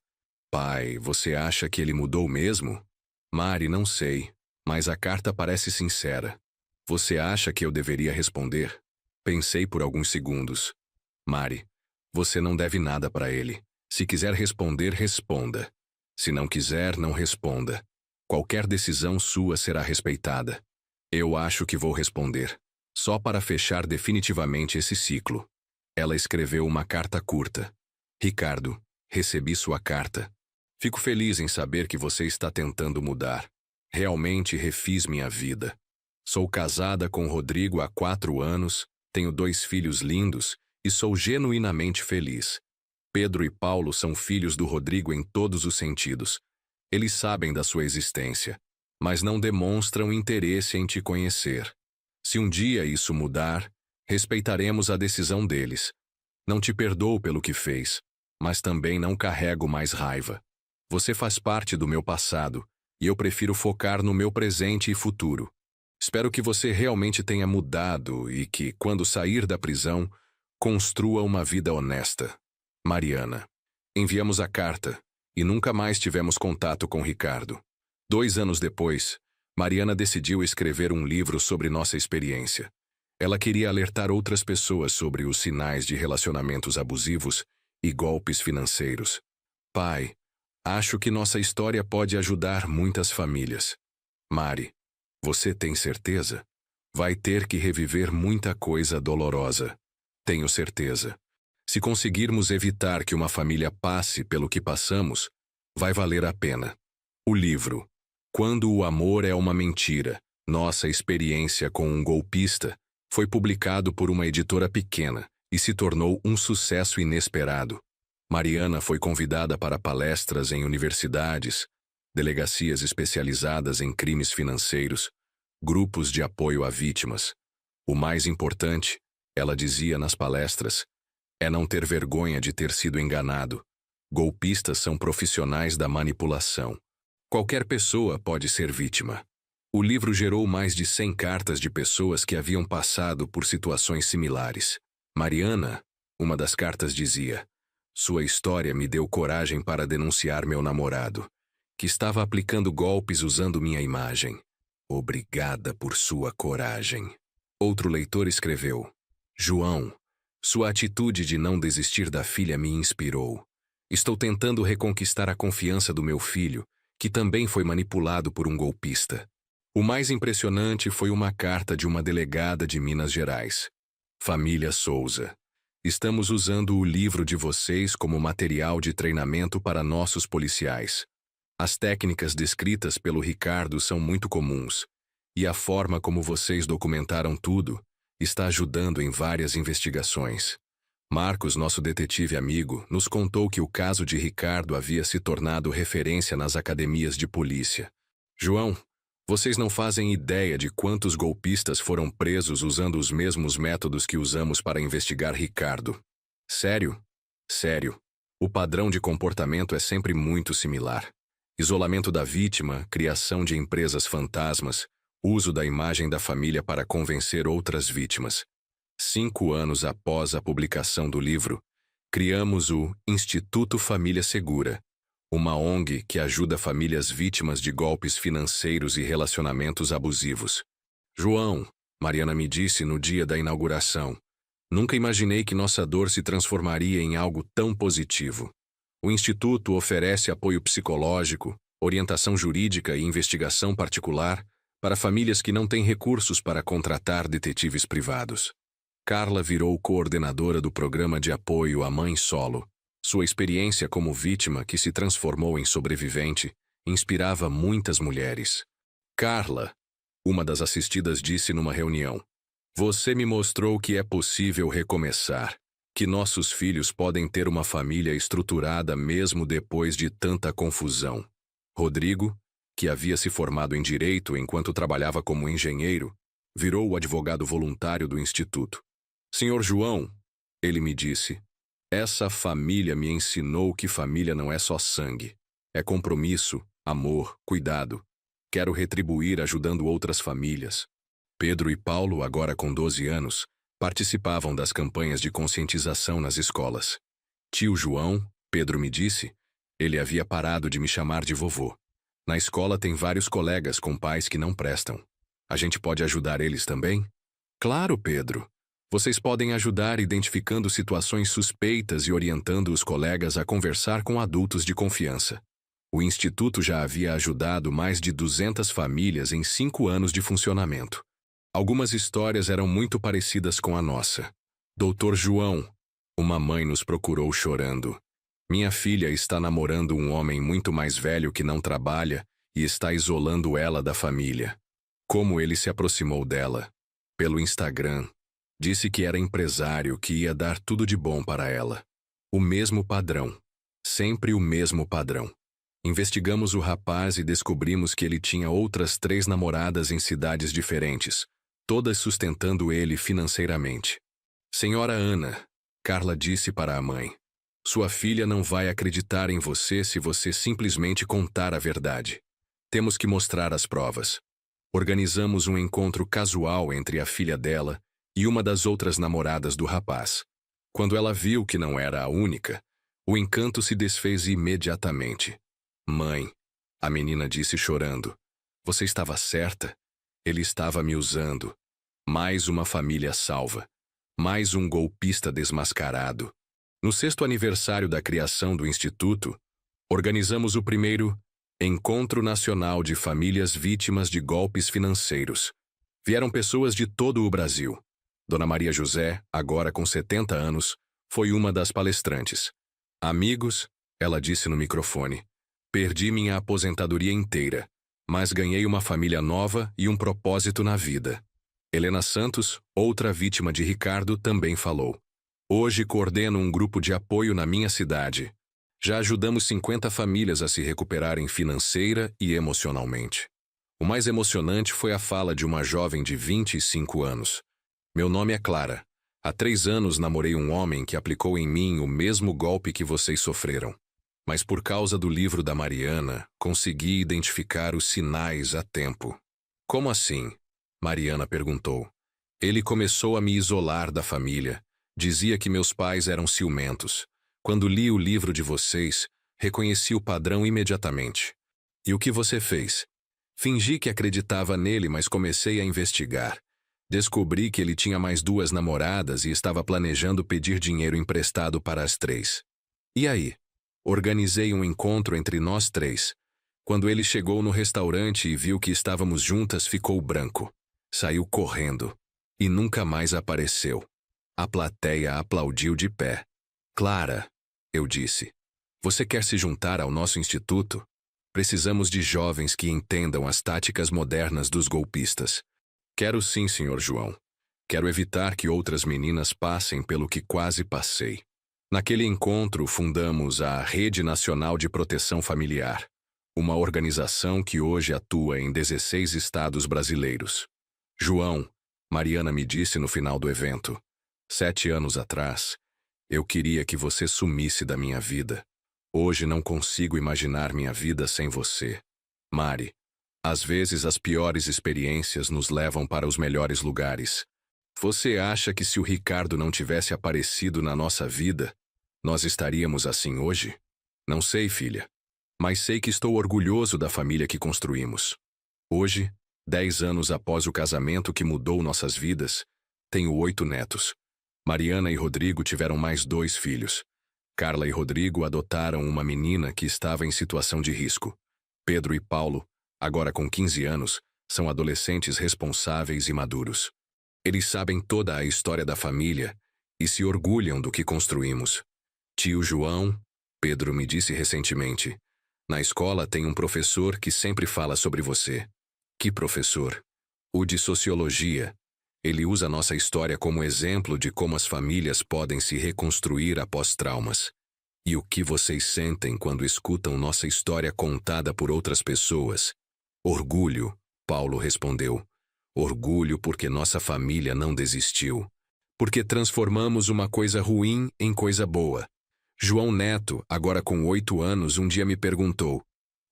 A: Pai, você acha que ele mudou mesmo? Mari, não sei, mas a carta parece sincera. Você acha que eu deveria responder? Pensei por alguns segundos. Mari, você não deve nada para ele. Se quiser responder, responda. Se não quiser, não responda. Qualquer decisão sua será respeitada. Eu acho que vou responder. Só para fechar definitivamente esse ciclo. Ela escreveu uma carta curta. Ricardo, recebi sua carta. Fico feliz em saber que você está tentando mudar. Realmente refiz minha vida. Sou casada com Rodrigo há 4 anos, tenho 2 filhos lindos e sou genuinamente feliz. Pedro e Paulo são filhos do Rodrigo em todos os sentidos. Eles sabem da sua existência, mas não demonstram interesse em te conhecer. Se um dia isso mudar, respeitaremos a decisão deles. Não te perdoo pelo que fez, mas também não carrego mais raiva. Você faz parte do meu passado, e eu prefiro focar no meu presente e futuro. Espero que você realmente tenha mudado e que, quando sair da prisão, construa uma vida honesta. Mariana. Enviamos a carta e nunca mais tivemos contato com Ricardo. 2 anos depois, Mariana decidiu escrever um livro sobre nossa experiência. Ela queria alertar outras pessoas sobre os sinais de relacionamentos abusivos e golpes financeiros. Pai, acho que nossa história pode ajudar muitas famílias. Mari, você tem certeza? Vai ter que reviver muita coisa dolorosa. Tenho certeza. Se conseguirmos evitar que uma família passe pelo que passamos, vai valer a pena. O livro Quando o Amor é uma Mentira, Nossa Experiência com um Golpista, foi publicado por uma editora pequena e se tornou um sucesso inesperado. Mariana foi convidada para palestras em universidades, delegacias especializadas em crimes financeiros, grupos de apoio a vítimas. O mais importante, ela dizia nas palestras, é não ter vergonha de ter sido enganado. Golpistas são profissionais da manipulação. Qualquer pessoa pode ser vítima. O livro gerou mais de 100 cartas de pessoas que haviam passado por situações similares. Mariana, uma das cartas dizia: sua história me deu coragem para denunciar meu namorado, que estava aplicando golpes usando minha imagem. Obrigada por sua coragem. Outro leitor escreveu: João, sua atitude de não desistir da filha me inspirou. Estou tentando reconquistar a confiança do meu filho, que também foi manipulado por um golpista. O mais impressionante foi uma carta de uma delegada de Minas Gerais. Família Souza. Estamos usando o livro de vocês como material de treinamento para nossos policiais. As técnicas descritas pelo Ricardo são muito comuns, e a forma como vocês documentaram tudo está ajudando em várias investigações. Marcos, nosso detetive amigo, nos contou que o caso de Ricardo havia se tornado referência nas academias de polícia. João, vocês não fazem ideia de quantos golpistas foram presos usando os mesmos métodos que usamos para investigar Ricardo. Sério? Sério. O padrão de comportamento é sempre muito similar. Isolamento da vítima, criação de empresas fantasmas, uso da imagem da família para convencer outras vítimas. 5 anos após a publicação do livro, criamos o Instituto Família Segura, uma ONG que ajuda famílias vítimas de golpes financeiros e relacionamentos abusivos. João, Mariana me disse no dia da inauguração, nunca imaginei que nossa dor se transformaria em algo tão positivo. O Instituto oferece apoio psicológico, orientação jurídica e investigação particular para famílias que não têm recursos para contratar detetives privados. Carla virou coordenadora do programa de apoio à mãe solo. Sua experiência como vítima que se transformou em sobrevivente inspirava muitas mulheres. Carla, uma das assistidas, disse numa reunião: você me mostrou que é possível recomeçar, que nossos filhos podem ter uma família estruturada mesmo depois de tanta confusão. Rodrigo, que havia se formado em direito enquanto trabalhava como engenheiro, virou o advogado voluntário do instituto. Senhor João, ele me disse, essa família me ensinou que família não é só sangue. É compromisso, amor, cuidado. Quero retribuir ajudando outras famílias. Pedro e Paulo, agora com 12 anos, participavam das campanhas de conscientização nas escolas. Tio João, Pedro me disse, ele havia parado de me chamar de vovô. Na escola tem vários colegas com pais que não prestam. A gente pode ajudar eles também? Claro, Pedro. Vocês podem ajudar identificando situações suspeitas e orientando os colegas a conversar com adultos de confiança. O Instituto já havia ajudado mais de 200 famílias em 5 anos de funcionamento. Algumas histórias eram muito parecidas com a nossa. Doutor João, uma mãe nos procurou chorando. Minha filha está namorando um homem muito mais velho que não trabalha e está isolando ela da família. Como ele se aproximou dela? Pelo Instagram. Disse que era empresário, que ia dar tudo de bom para ela. O mesmo padrão. Sempre o mesmo padrão. Investigamos o rapaz e descobrimos que ele tinha outras 3 namoradas em cidades diferentes, todas sustentando ele financeiramente. Senhora Ana, Carla disse para a mãe, sua filha não vai acreditar em você se você simplesmente contar a verdade. Temos que mostrar as provas. Organizamos um encontro casual entre a filha dela e uma das outras namoradas do rapaz. Quando ela viu que não era a única, o encanto se desfez imediatamente. Mãe, a menina disse chorando, você estava certa? Ele estava me usando. Mais uma família salva. Mais um golpista desmascarado. No 6º aniversário da criação do Instituto, organizamos o primeiro Encontro Nacional de Famílias Vítimas de Golpes Financeiros. Vieram pessoas de todo o Brasil. Dona Maria José, agora com 70 anos, foi uma das palestrantes. Amigos, ela disse no microfone, perdi minha aposentadoria inteira, mas ganhei uma família nova e um propósito na vida. Helena Santos, outra vítima de Ricardo, também falou. Hoje coordeno um grupo de apoio na minha cidade. Já ajudamos 50 famílias a se recuperarem financeira e emocionalmente. O mais emocionante foi a fala de uma jovem de 25 anos. Meu nome é Clara. Há 3 anos namorei um homem que aplicou em mim o mesmo golpe que vocês sofreram. Mas por causa do livro da Mariana, consegui identificar os sinais a tempo. Como assim? Mariana perguntou. Ele começou a me isolar da família. Dizia que meus pais eram ciumentos. Quando li o livro de vocês, reconheci o padrão imediatamente. E o que você fez? Fingi que acreditava nele, mas comecei a investigar. Descobri que ele tinha mais 2 namoradas e estava planejando pedir dinheiro emprestado para as 3. E aí? Organizei um encontro entre nós 3. Quando ele chegou no restaurante e viu que estávamos juntas, ficou branco. Saiu correndo. E nunca mais apareceu. A plateia aplaudiu de pé. Clara, eu disse, você quer se juntar ao nosso instituto? Precisamos de jovens que entendam as táticas modernas dos golpistas. Quero sim, Sr. João. Quero evitar que outras meninas passem pelo que quase passei. Naquele encontro, fundamos a Rede Nacional de Proteção Familiar, uma organização que hoje atua em 16 estados brasileiros. João, Mariana me disse no final do evento, 7 anos atrás, eu queria que você sumisse da minha vida. Hoje não consigo imaginar minha vida sem você. Mari, às vezes as piores experiências nos levam para os melhores lugares. Você acha que se o Ricardo não tivesse aparecido na nossa vida, nós estaríamos assim hoje? Não sei, filha. Mas sei que estou orgulhoso da família que construímos. Hoje, 10 anos após o casamento que mudou nossas vidas, tenho 8 netos. Mariana e Rodrigo tiveram mais 2 filhos. Carla e Rodrigo adotaram uma menina que estava em situação de risco. Pedro e Paulo, agora com 15 anos, são adolescentes responsáveis e maduros. Eles sabem toda a história da família e se orgulham do que construímos. Tio João, Pedro me disse recentemente, na escola tem um professor que sempre fala sobre você. Que professor? O de sociologia. Ele usa nossa história como exemplo de como as famílias podem se reconstruir após traumas. E o que vocês sentem quando escutam nossa história contada por outras pessoas? Orgulho, Paulo respondeu. Orgulho porque nossa família não desistiu. Porque transformamos uma coisa ruim em coisa boa. João Neto, agora com 8 anos, um dia me perguntou,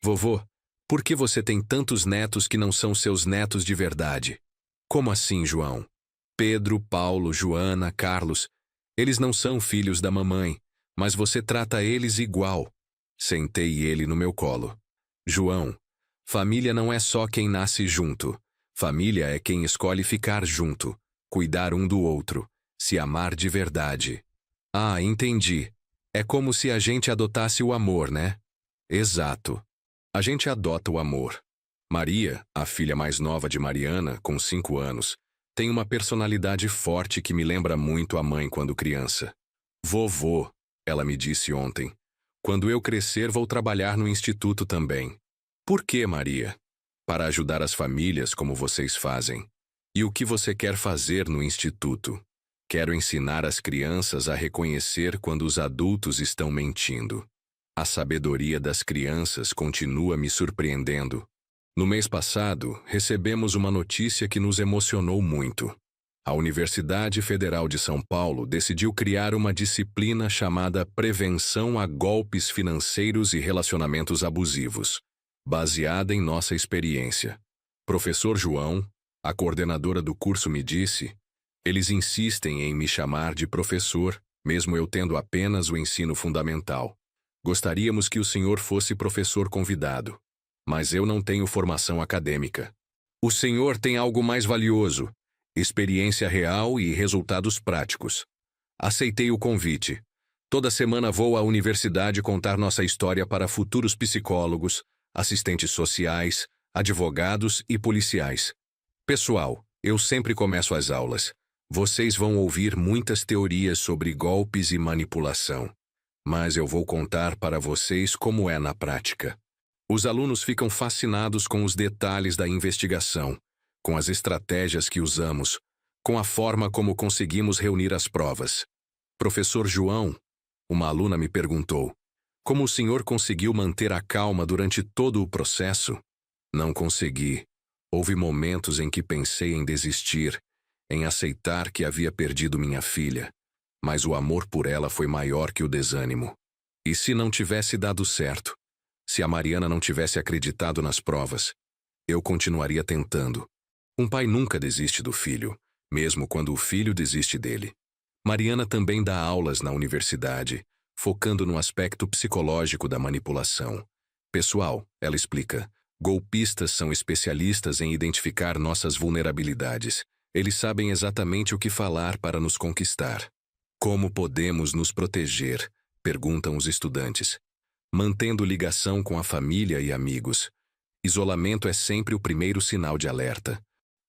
A: vovô, por que você tem tantos netos que não são seus netos de verdade? Como assim, João? Pedro, Paulo, Joana, Carlos, eles não são filhos da mamãe, mas você trata eles igual. Sentei ele no meu colo. João, família não é só quem nasce junto. Família é quem escolhe ficar junto, cuidar um do outro, se amar de verdade. Ah, entendi. É como se a gente adotasse o amor, né? Exato. A gente adota o amor. Maria, a filha mais nova de Mariana, com 5 anos, tem uma personalidade forte que me lembra muito a mãe quando criança. Vovô, ela me disse ontem. Quando eu crescer vou trabalhar no instituto também. Por que, Maria? Para ajudar as famílias como vocês fazem. E o que você quer fazer no instituto? Quero ensinar as crianças a reconhecer quando os adultos estão mentindo. A sabedoria das crianças continua me surpreendendo. No mês passado, recebemos uma notícia que nos emocionou muito. A Universidade Federal de São Paulo decidiu criar uma disciplina chamada Prevenção a Golpes Financeiros e Relacionamentos Abusivos, baseada em nossa experiência. Professor João, a coordenadora do curso me disse, eles insistem em me chamar de professor, mesmo eu tendo apenas o ensino fundamental. Gostaríamos que o senhor fosse professor convidado, mas eu não tenho formação acadêmica. O senhor tem algo mais valioso, experiência real e resultados práticos. Aceitei o convite. Toda semana vou à universidade contar nossa história para futuros psicólogos, assistentes sociais, advogados e policiais. Pessoal, eu sempre começo as aulas. Vocês vão ouvir muitas teorias sobre golpes e manipulação, mas eu vou contar para vocês como é na prática. Os alunos ficam fascinados com os detalhes da investigação, com as estratégias que usamos, com a forma como conseguimos reunir as provas. Professor João, uma aluna me perguntou, como o senhor conseguiu manter a calma durante todo o processo? Não consegui. Houve momentos em que pensei em desistir, em aceitar que havia perdido minha filha, mas o amor por ela foi maior que o desânimo. E se não tivesse dado certo? Se a Mariana não tivesse acreditado nas provas, eu continuaria tentando. Um pai nunca desiste do filho, mesmo quando o filho desiste dele. Mariana também dá aulas na universidade, focando no aspecto psicológico da manipulação. Pessoal, ela explica, golpistas são especialistas em identificar nossas vulnerabilidades. Eles sabem exatamente o que falar para nos conquistar. Como podemos nos proteger? Perguntam os estudantes. Mantendo ligação com a família e amigos. Isolamento é sempre o primeiro sinal de alerta.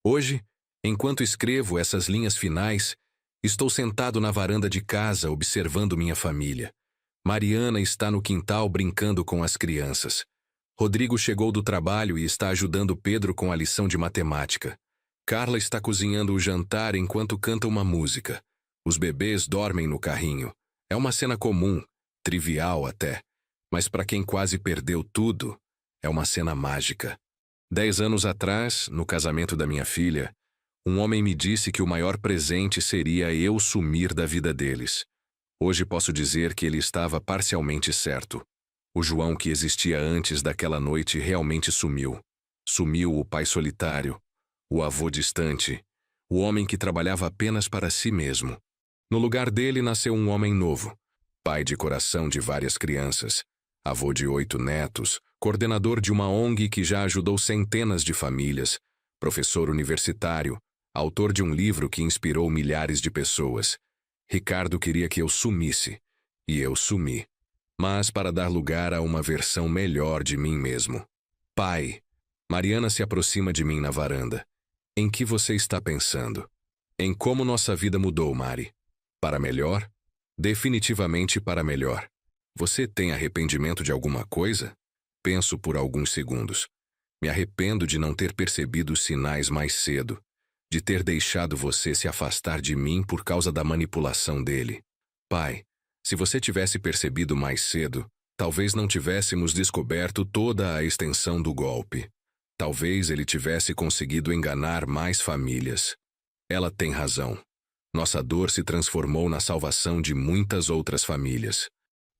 A: Hoje, enquanto escrevo essas linhas finais, estou sentado na varanda de casa observando minha família. Mariana está no quintal brincando com as crianças. Rodrigo chegou do trabalho e está ajudando Pedro com a lição de matemática. Carla está cozinhando o jantar enquanto canta uma música. Os bebês dormem no carrinho. É uma cena comum, trivial até. Mas para quem quase perdeu tudo, é uma cena mágica. 10 anos atrás, no casamento da minha filha, um homem me disse que o maior presente seria eu sumir da vida deles. Hoje posso dizer que ele estava parcialmente certo. O João que existia antes daquela noite realmente sumiu. Sumiu o pai solitário, o avô distante, o homem que trabalhava apenas para si mesmo. No lugar dele nasceu um homem novo, pai de coração de várias crianças, avô de 8 netos, coordenador de uma ONG que já ajudou centenas de famílias, professor universitário, autor de um livro que inspirou milhares de pessoas. Ricardo queria que eu sumisse, e eu sumi. Mas para dar lugar a uma versão melhor de mim mesmo. Pai, Mariana se aproxima de mim na varanda. Em que você está pensando? Em como nossa vida mudou, Mari. Para melhor? Definitivamente para melhor. Você tem arrependimento de alguma coisa? Penso por alguns segundos. Me arrependo de não ter percebido os sinais mais cedo, de ter deixado você se afastar de mim por causa da manipulação dele. Pai, se você tivesse percebido mais cedo, talvez não tivéssemos descoberto toda a extensão do golpe. Talvez ele tivesse conseguido enganar mais famílias. Ela tem razão. Nossa dor se transformou na salvação de muitas outras famílias.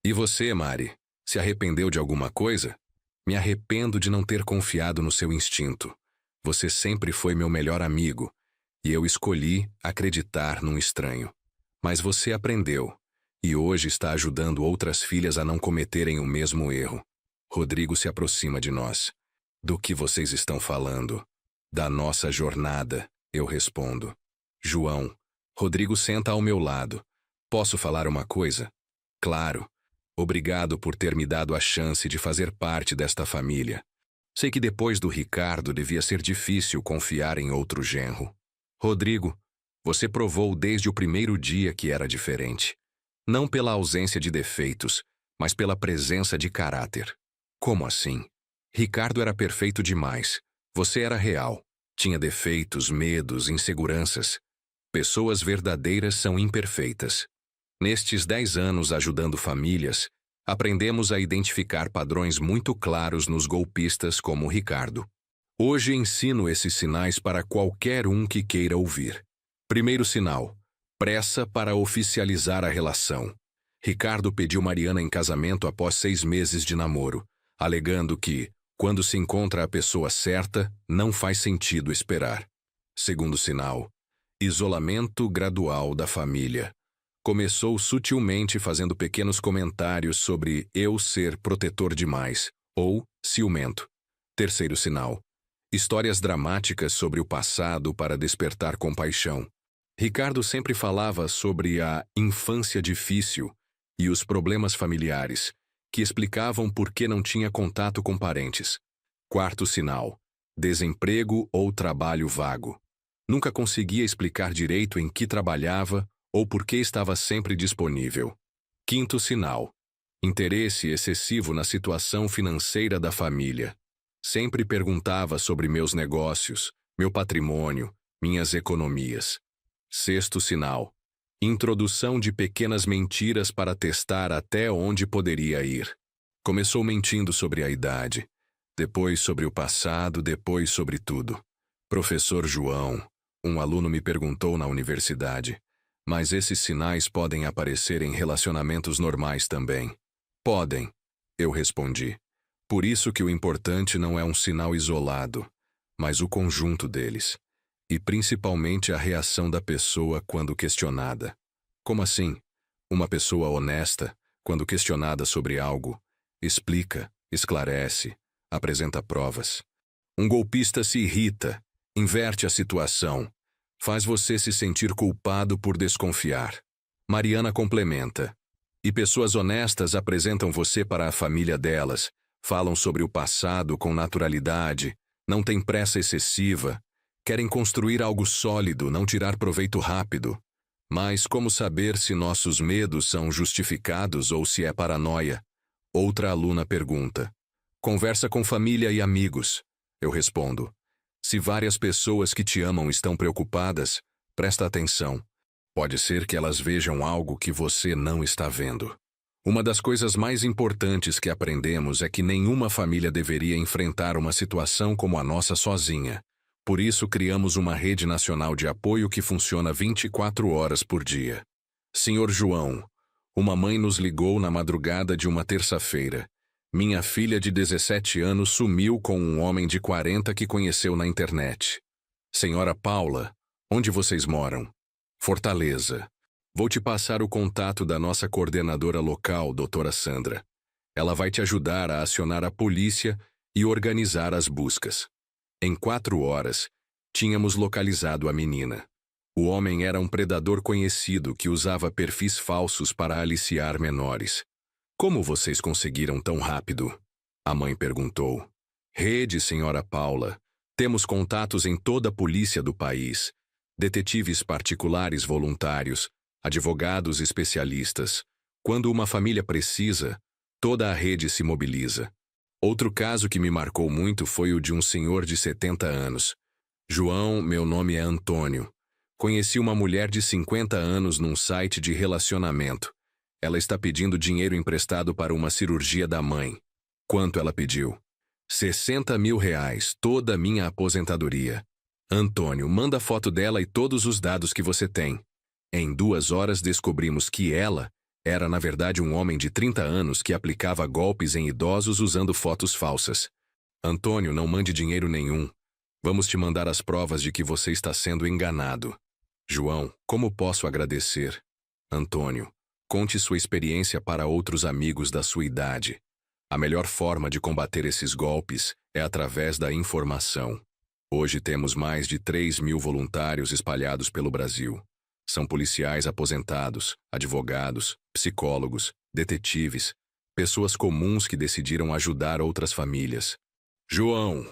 A: E você, Mari, se arrependeu de alguma coisa? Me arrependo de não ter confiado no seu instinto. Você sempre foi meu melhor amigo, e eu escolhi acreditar num estranho. Mas você aprendeu, e hoje está ajudando outras filhas a não cometerem o mesmo erro. Rodrigo se aproxima de nós. Do que vocês estão falando? Da nossa jornada, eu respondo. João, Rodrigo senta ao meu lado. Posso falar uma coisa? Claro. Obrigado por ter me dado a chance de fazer parte desta família. Sei que depois do Ricardo devia ser difícil confiar em outro genro. Rodrigo, você provou desde o primeiro dia que era diferente. Não pela ausência de defeitos, mas pela presença de caráter. Como assim? Ricardo era perfeito demais. Você era real. Tinha defeitos, medos, inseguranças. Pessoas verdadeiras são imperfeitas. Nestes 10 anos ajudando famílias, aprendemos a identificar padrões muito claros nos golpistas como Ricardo. Hoje ensino esses sinais para qualquer um que queira ouvir. Primeiro sinal: pressa para oficializar a relação. Ricardo pediu Mariana em casamento após 6 meses de namoro, alegando que Quando se encontra a pessoa certa, não faz sentido esperar. Segundo sinal: isolamento gradual da família. Começou sutilmente fazendo pequenos comentários sobre eu ser protetor demais, ou ciumento. Terceiro sinal: histórias dramáticas sobre o passado para despertar compaixão. Ricardo sempre falava sobre a infância difícil e os problemas familiares, que explicavam por que não tinha contato com parentes. Quarto sinal: desemprego ou trabalho vago. Nunca conseguia explicar direito em que trabalhava ou por que estava sempre disponível. Quinto sinal: interesse excessivo na situação financeira da família. Sempre perguntava sobre meus negócios, meu patrimônio, minhas economias. Sexto sinal: introdução de pequenas mentiras para testar até onde poderia ir. Começou mentindo sobre a idade, depois sobre o passado, depois sobre tudo. Professor João, um aluno me perguntou na universidade, mas esses sinais podem aparecer em relacionamentos normais também. Podem, eu respondi. Por isso que o importante não é um sinal isolado, mas o conjunto deles. E principalmente a reação da pessoa quando questionada. Como assim? Uma pessoa honesta, quando questionada sobre algo, explica, esclarece, apresenta provas. Um golpista se irrita, inverte a situação, faz você se sentir culpado por desconfiar. Mariana complementa. E pessoas honestas apresentam você para a família delas, falam sobre o passado com naturalidade, não têm pressa excessiva, querem construir algo sólido, não tirar proveito rápido. Mas como saber se nossos medos são justificados ou se é paranoia? Outra aluna pergunta. Conversa com família e amigos. Eu respondo. Se várias pessoas que te amam estão preocupadas, presta atenção. Pode ser que elas vejam algo que você não está vendo. Uma das coisas mais importantes que aprendemos é que nenhuma família deveria enfrentar uma situação como a nossa sozinha. Por isso criamos uma rede nacional de apoio que funciona 24 horas por dia. Senhor João, uma mãe nos ligou na madrugada de uma terça-feira. Minha filha de 17 anos sumiu com um homem de 40 que conheceu na internet. Senhora Paula, onde vocês moram? Fortaleza. Vou te passar o contato da nossa coordenadora local, doutora Sandra. Ela vai te ajudar a acionar a polícia e organizar as buscas. Em 4 horas, tínhamos localizado a menina. O homem era um predador conhecido que usava perfis falsos para aliciar menores. Como vocês conseguiram tão rápido? A mãe perguntou. Rede, senhora Paula. Temos contatos em toda a polícia do país. Detetives particulares voluntários, advogados especialistas. Quando uma família precisa, toda a rede se mobiliza. Outro caso que me marcou muito foi o de um senhor de 70 anos. João, meu nome é Antônio. Conheci uma mulher de 50 anos num site de relacionamento. Ela está pedindo dinheiro emprestado para uma cirurgia da mãe. Quanto ela pediu? 60 mil reais, toda a minha aposentadoria. Antônio, manda foto dela e todos os dados que você tem. Em 2 horas descobrimos que ela era, na verdade, um homem de 30 anos que aplicava golpes em idosos usando fotos falsas. Antônio, não mande dinheiro nenhum. Vamos te mandar as provas de que você está sendo enganado. João, como posso agradecer? Antônio, conte sua experiência para outros amigos da sua idade. A melhor forma de combater esses golpes é através da informação. Hoje temos mais de 3.000 voluntários espalhados pelo Brasil. São policiais aposentados, advogados, psicólogos, detetives, pessoas comuns que decidiram ajudar outras famílias. João,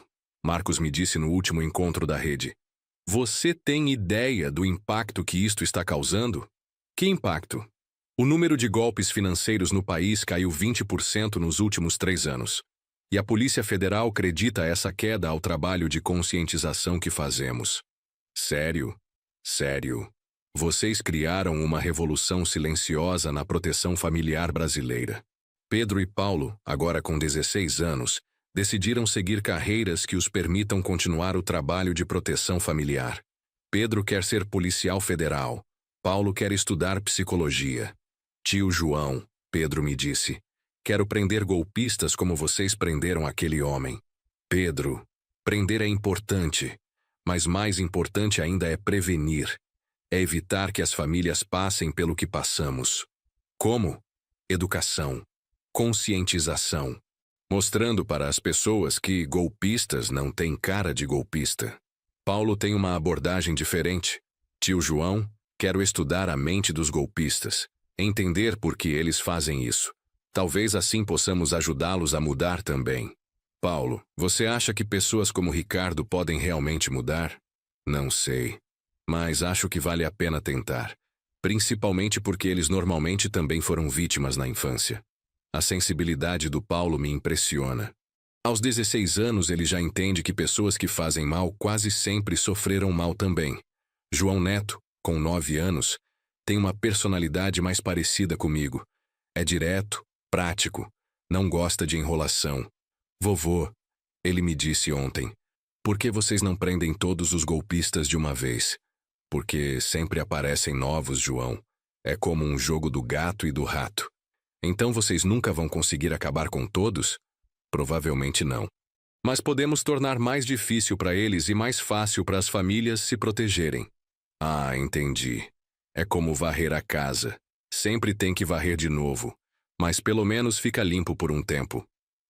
A: Marcos me disse no último encontro da rede, você tem ideia do impacto que isto está causando? Que impacto? O número de golpes financeiros no país caiu 20% nos últimos 3 anos. E a Polícia Federal acredita essa queda ao trabalho de conscientização que fazemos. Sério? Sério. Vocês criaram uma revolução silenciosa na proteção familiar brasileira. Pedro e Paulo, agora com 16 anos, decidiram seguir carreiras que os permitam continuar o trabalho de proteção familiar. Pedro quer ser policial federal. Paulo quer estudar psicologia. Tio João, Pedro me disse, quero prender golpistas como vocês prenderam aquele homem. Pedro, prender é importante, mas mais importante ainda é prevenir. É evitar que as famílias passem pelo que passamos. Como? Educação, conscientização, mostrando para as pessoas que golpistas não têm cara de golpista. Paulo tem uma abordagem diferente. Tio João, quero estudar a mente dos golpistas, entender por que eles fazem isso. Talvez assim possamos ajudá-los a mudar também. Paulo, você acha que pessoas como Ricardo podem realmente mudar? Não sei, mas acho que vale a pena tentar, principalmente porque eles normalmente também foram vítimas na infância. A sensibilidade do Paulo me impressiona. Aos 16 anos ele já entende que pessoas que fazem mal quase sempre sofreram mal também. João Neto, com 9 anos, tem uma personalidade mais parecida comigo. É direto, prático, não gosta de enrolação. Vovô, ele me disse ontem, por que vocês não prendem todos os golpistas de uma vez? Porque sempre aparecem novos, João. É como um jogo do gato e do rato. Então vocês nunca vão conseguir acabar com todos? Provavelmente não. Mas podemos tornar mais difícil para eles e mais fácil para as famílias se protegerem. Ah, entendi. É como varrer a casa. Sempre tem que varrer de novo, mas pelo menos fica limpo por um tempo.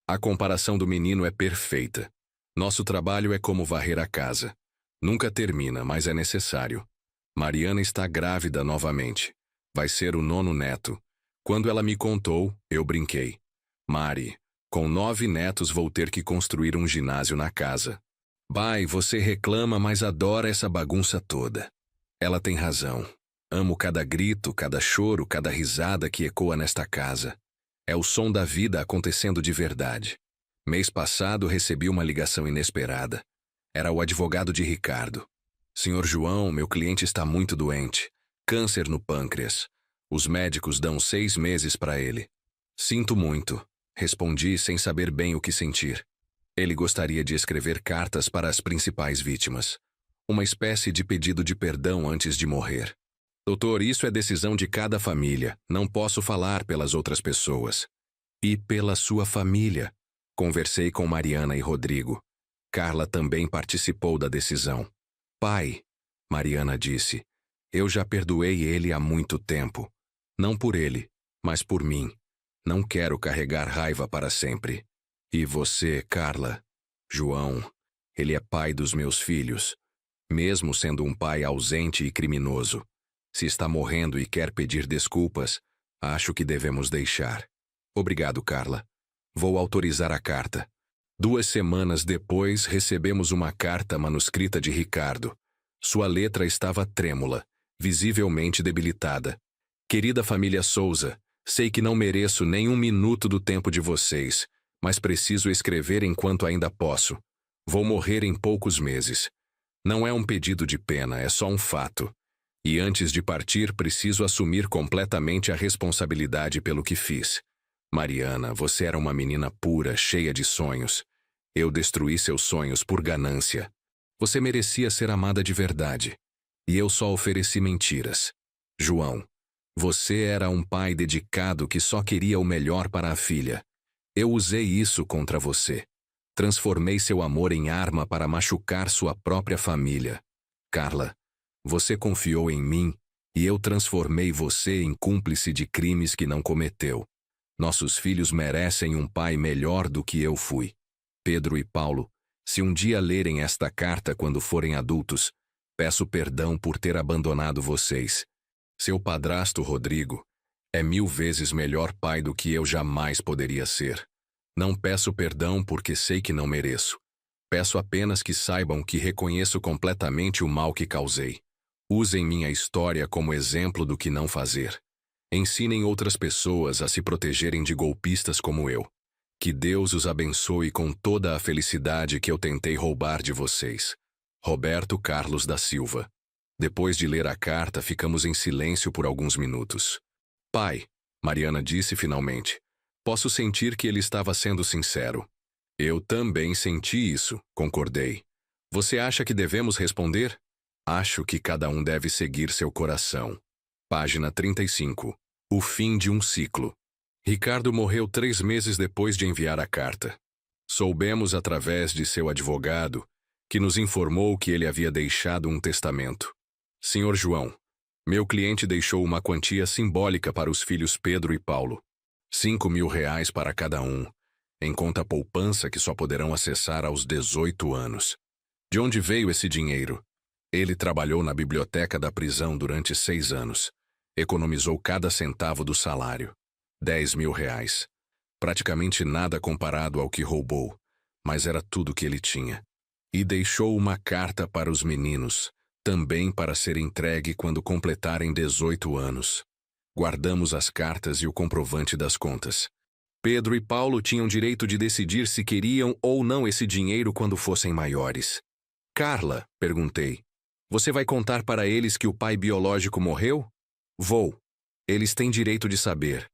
A: A comparação do menino é perfeita. Nosso trabalho é como varrer a casa. Nunca termina, mas é necessário. Mariana está grávida novamente. Vai ser o 9º neto. Quando ela me contou, eu brinquei. Mari, com 9 netos vou ter que construir um ginásio na casa. Bai, você reclama, mas adora essa bagunça toda. Ela tem razão. Amo cada grito, cada choro, cada risada que ecoa nesta casa. É o som da vida acontecendo de verdade. Mês passado recebi uma ligação inesperada. Era o advogado de Ricardo. Senhor João, meu cliente está muito doente. Câncer no pâncreas. Os médicos dão 6 meses para ele. Sinto muito, respondi sem saber bem o que sentir. Ele gostaria de escrever cartas para as principais vítimas. Uma espécie de pedido de perdão antes de morrer. Doutor, isso é decisão de cada família. Não posso falar pelas outras pessoas. E pela sua família. Conversei com Mariana e Rodrigo. Carla também participou da decisão. Pai, Mariana disse, eu já perdoei ele há muito tempo. Não por ele, mas por mim. Não quero carregar raiva para sempre. E você, Carla? João, ele é pai dos meus filhos. Mesmo sendo um pai ausente e criminoso. Se está morrendo e quer pedir desculpas, acho que devemos deixar. Obrigado, Carla. Vou autorizar a carta. 2 semanas depois, recebemos uma carta manuscrita de Ricardo. Sua letra estava trêmula, visivelmente debilitada. Querida família Souza, sei que não mereço nem 1 minuto do tempo de vocês, mas preciso escrever enquanto ainda posso. Vou morrer em poucos meses. Não é um pedido de pena, é só um fato. E antes de partir, preciso assumir completamente a responsabilidade pelo que fiz. Mariana, você era uma menina pura, cheia de sonhos. Eu destruí seus sonhos por ganância. Você merecia ser amada de verdade. E eu só ofereci mentiras. João, você era um pai dedicado que só queria o melhor para a filha. Eu usei isso contra você. Transformei seu amor em arma para machucar sua própria família. Carla, você confiou em mim e eu transformei você em cúmplice de crimes que não cometeu. Nossos filhos merecem um pai melhor do que eu fui. Pedro e Paulo, se um dia lerem esta carta quando forem adultos, peço perdão por ter abandonado vocês. Seu padrasto Rodrigo é 1000 vezes melhor pai do que eu jamais poderia ser. Não peço perdão porque sei que não mereço. Peço apenas que saibam que reconheço completamente o mal que causei. Usem minha história como exemplo do que não fazer. Ensinem outras pessoas a se protegerem de golpistas como eu. Que Deus os abençoe com toda a felicidade que eu tentei roubar de vocês. Roberto Carlos da Silva. Depois de ler a carta, ficamos em silêncio por alguns minutos. Pai, Mariana disse finalmente, posso sentir que ele estava sendo sincero. Eu também senti isso, concordei. Você acha que devemos responder? Acho que cada um deve seguir seu coração. Página 35. O fim de um ciclo. Ricardo morreu 3 meses depois de enviar a carta. Soubemos através de seu advogado, que nos informou que ele havia deixado um testamento. Senhor João, meu cliente deixou uma quantia simbólica para os filhos Pedro e Paulo. R$ 5.000 para cada um, em conta poupança que só poderão acessar aos 18 anos. De onde veio esse dinheiro? Ele trabalhou na biblioteca da prisão durante 6 anos. Economizou cada centavo do salário. R$ 10.000. Praticamente nada comparado ao que roubou, mas era tudo que ele tinha. E deixou uma carta para os meninos, também para ser entregue quando completarem 18 anos. Guardamos as cartas e o comprovante das contas. Pedro e Paulo tinham direito de decidir se queriam ou não esse dinheiro quando fossem maiores. Carla, perguntei, você vai contar para eles que o pai biológico morreu? Vou. Eles têm direito de saber.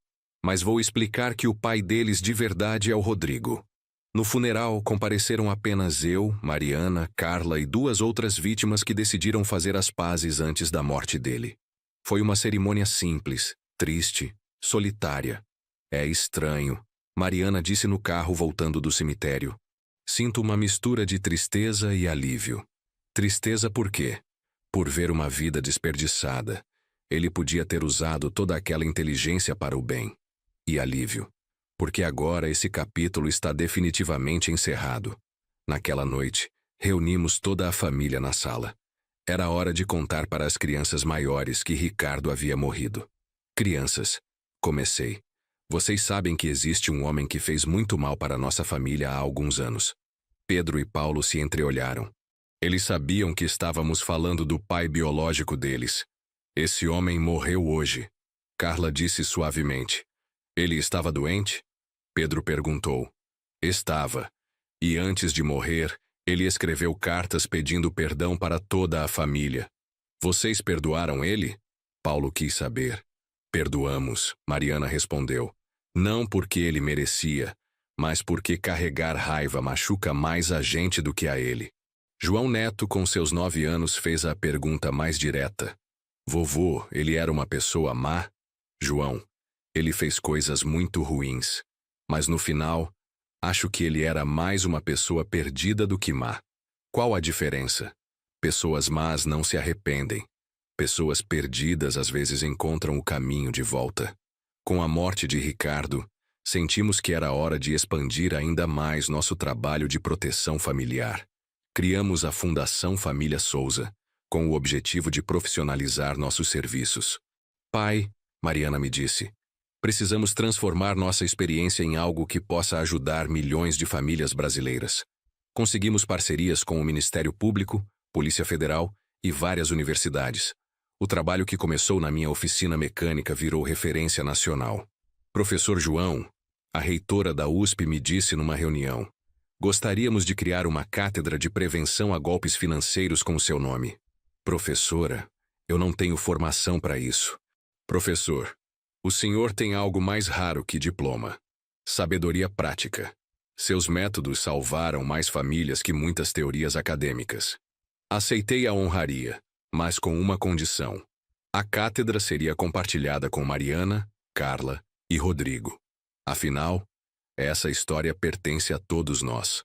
A: Mas vou explicar que o pai deles de verdade é o Rodrigo. No funeral, compareceram apenas eu, Mariana, Carla e 2 outras vítimas que decidiram fazer as pazes antes da morte dele. Foi uma cerimônia simples, triste, solitária. É estranho, Mariana disse no carro voltando do cemitério. Sinto uma mistura de tristeza e alívio. Tristeza por quê? Por ver uma vida desperdiçada. Ele podia ter usado toda aquela inteligência para o bem. E alívio, porque agora esse capítulo está definitivamente encerrado. Naquela noite, reunimos toda a família na sala. Era hora de contar para as crianças maiores que Ricardo havia morrido. Crianças, comecei. Vocês sabem que existe um homem que fez muito mal para nossa família há alguns anos. Pedro e Paulo se entreolharam. Eles sabiam que estávamos falando do pai biológico deles. Esse homem morreu hoje. Carla disse suavemente. Ele estava doente? Pedro perguntou. Estava. E antes de morrer, ele escreveu cartas pedindo perdão para toda a família. Vocês perdoaram ele? Paulo quis saber. Perdoamos, Mariana respondeu. Não porque ele merecia, mas porque carregar raiva machuca mais a gente do que a ele. João Neto, com seus 9 anos, fez a pergunta mais direta. Vovô, ele era uma pessoa má? João. Ele fez coisas muito ruins, mas no final, acho que ele era mais uma pessoa perdida do que má. Qual a diferença? Pessoas más não se arrependem. Pessoas perdidas às vezes encontram o caminho de volta. Com a morte de Ricardo, sentimos que era hora de expandir ainda mais nosso trabalho de proteção familiar. Criamos a Fundação Família Souza, com o objetivo de profissionalizar nossos serviços. Pai, Mariana me disse, precisamos transformar nossa experiência em algo que possa ajudar milhões de famílias brasileiras. Conseguimos parcerias com o Ministério Público, Polícia Federal e várias universidades. O trabalho que começou na minha oficina mecânica virou referência nacional. Professor João, a reitora da USP, me disse numa reunião, gostaríamos de criar uma cátedra de prevenção a golpes financeiros com o seu nome. Professora, eu não tenho formação para isso. Professor, o senhor tem algo mais raro que diploma. Sabedoria prática. Seus métodos salvaram mais famílias que muitas teorias acadêmicas. Aceitei a honraria, mas com uma condição. A cátedra seria compartilhada com Mariana, Carla e Rodrigo. Afinal, essa história pertence a todos nós.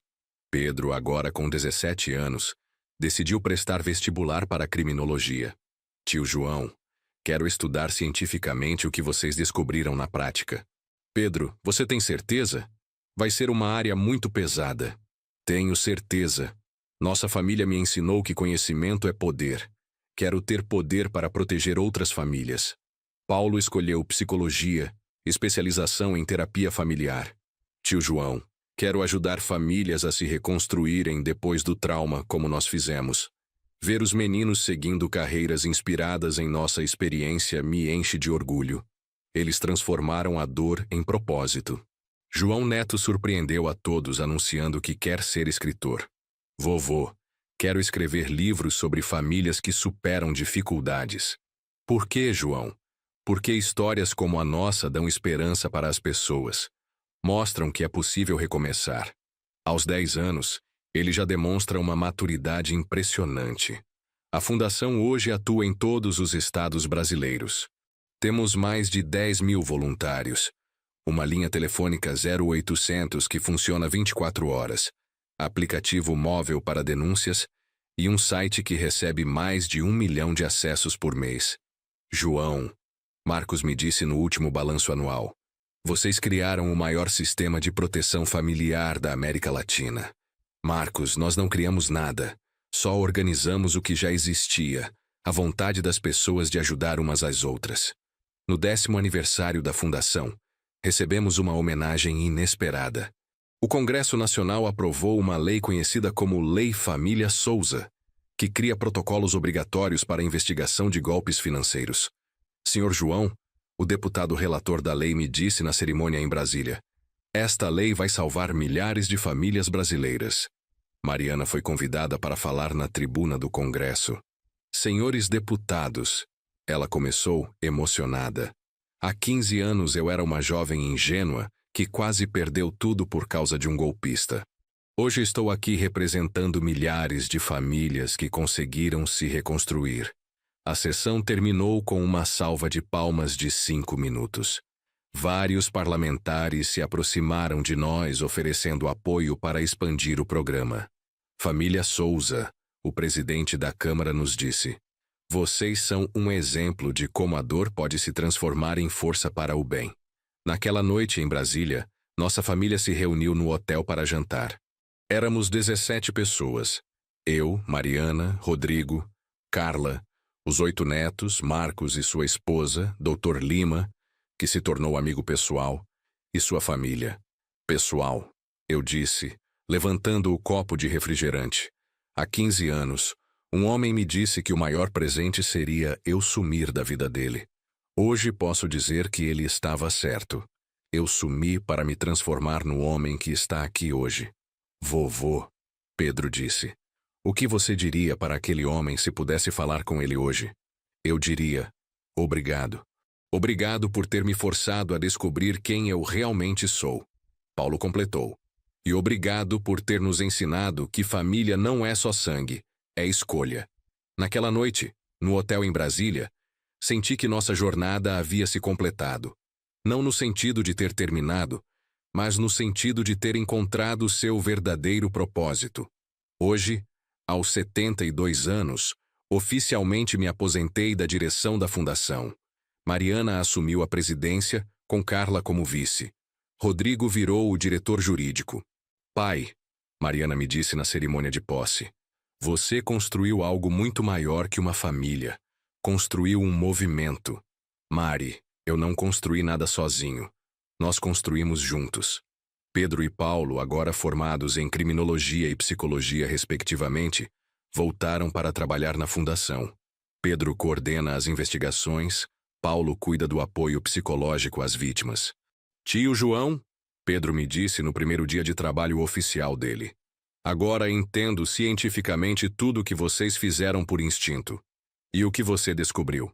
A: Pedro, agora com 17 anos, decidiu prestar vestibular para criminologia. Tio João, quero estudar cientificamente o que vocês descobriram na prática. Pedro, você tem certeza? Vai ser uma área muito pesada. Tenho certeza. Nossa família me ensinou que conhecimento é poder. Quero ter poder para proteger outras famílias. Paulo escolheu psicologia, especialização em terapia familiar. Tio João, quero ajudar famílias a se reconstruírem depois do trauma como nós fizemos. Ver os meninos seguindo carreiras inspiradas em nossa experiência me enche de orgulho. Eles transformaram a dor em propósito. João Neto surpreendeu a todos anunciando que quer ser escritor. Vovô, quero escrever livros sobre famílias que superam dificuldades. Por que, João? Porque histórias como a nossa dão esperança para as pessoas. Mostram que é possível recomeçar. Aos 10 anos, ele já demonstra uma maturidade impressionante. A Fundação hoje atua em todos os estados brasileiros. Temos mais de 10.000 voluntários. Uma linha telefônica 0800 que funciona 24 horas, aplicativo móvel para denúncias e um site que recebe mais de 1 milhão de acessos por mês. João, Marcos me disse no último balanço anual, vocês criaram o maior sistema de proteção familiar da América Latina. Marcos, nós não criamos nada, só organizamos o que já existia, a vontade das pessoas de ajudar umas às outras. No 10º aniversário da fundação, recebemos uma homenagem inesperada. O Congresso Nacional aprovou uma lei conhecida como Lei Família Souza, que cria protocolos obrigatórios para a investigação de golpes financeiros. Senhor João, o deputado relator da lei me disse na cerimônia em Brasília, esta lei vai salvar milhares de famílias brasileiras. Mariana foi convidada para falar na tribuna do Congresso. Senhores deputados, ela começou emocionada. Há 15 anos eu era uma jovem ingênua que quase perdeu tudo por causa de um golpista. Hoje estou aqui representando milhares de famílias que conseguiram se reconstruir. A sessão terminou com uma salva de palmas de 5 minutos. Vários parlamentares se aproximaram de nós oferecendo apoio para expandir o programa. Família Souza, o presidente da Câmara nos disse, vocês são um exemplo de como a dor pode se transformar em força para o bem. Naquela noite em Brasília, nossa família se reuniu no hotel para jantar. Éramos 17 pessoas. Eu, Mariana, Rodrigo, Carla, os 8 netos, Marcos e sua esposa, Dr. Lima, que se tornou amigo pessoal, e sua família. Pessoal, eu disse, levantando o copo de refrigerante. Há 15 anos, um homem me disse que o maior presente seria eu sumir da vida dele. Hoje posso dizer que ele estava certo. Eu sumi para me transformar no homem que está aqui hoje. Vovô, Pedro disse. O que você diria para aquele homem se pudesse falar com ele hoje? Eu diria, obrigado. Obrigado por ter me forçado a descobrir quem eu realmente sou. Paulo completou. E obrigado por ter nos ensinado que família não é só sangue, é escolha. Naquela noite, no hotel em Brasília, senti que nossa jornada havia se completado. Não no sentido de ter terminado, mas no sentido de ter encontrado seu verdadeiro propósito. Hoje, aos 72 anos, oficialmente me aposentei da direção da fundação. Mariana assumiu a presidência, com Carla como vice. Rodrigo virou o diretor jurídico. Pai, Mariana me disse na cerimônia de posse, você construiu algo muito maior que uma família. Construiu um movimento. Mari, eu não construí nada sozinho. Nós construímos juntos. Pedro e Paulo, agora formados em criminologia e psicologia respectivamente, voltaram para trabalhar na fundação. Pedro coordena as investigações, Paulo cuida do apoio psicológico às vítimas. Tio João, Pedro me disse no primeiro dia de trabalho oficial dele. Agora entendo cientificamente tudo o que vocês fizeram por instinto. E o que você descobriu?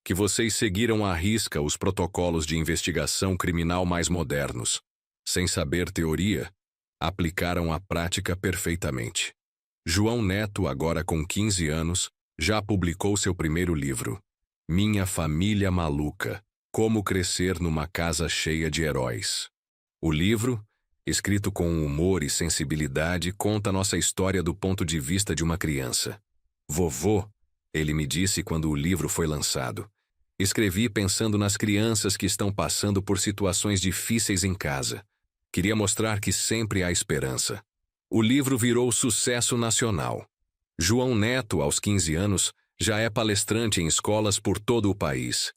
A: Que vocês seguiram à risca os protocolos de investigação criminal mais modernos. Sem saber teoria, aplicaram a prática perfeitamente. João Neto, agora com 15 anos, já publicou seu primeiro livro, Minha Família Maluca, Como Crescer numa Casa Cheia de Heróis. O livro, escrito com humor e sensibilidade, conta nossa história do ponto de vista de uma criança. Vovô, ele me disse quando o livro foi lançado. Escrevi pensando nas crianças que estão passando por situações difíceis em casa. Queria mostrar que sempre há esperança. O livro virou sucesso nacional. João Neto, aos 15 anos, já é palestrante em escolas por todo o país.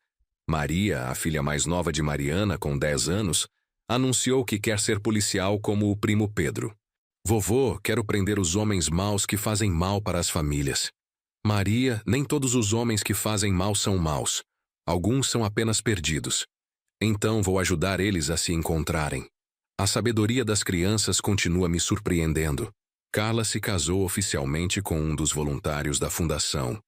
A: Maria, a filha mais nova de Mariana, com 10 anos, anunciou que quer ser policial como o primo Pedro. Vovô, quero prender os homens maus que fazem mal para as famílias. Maria, nem todos os homens que fazem mal são maus. Alguns são apenas perdidos. Então vou ajudar eles a se encontrarem. A sabedoria das crianças continua me surpreendendo. Carla se casou oficialmente com um dos voluntários da fundação,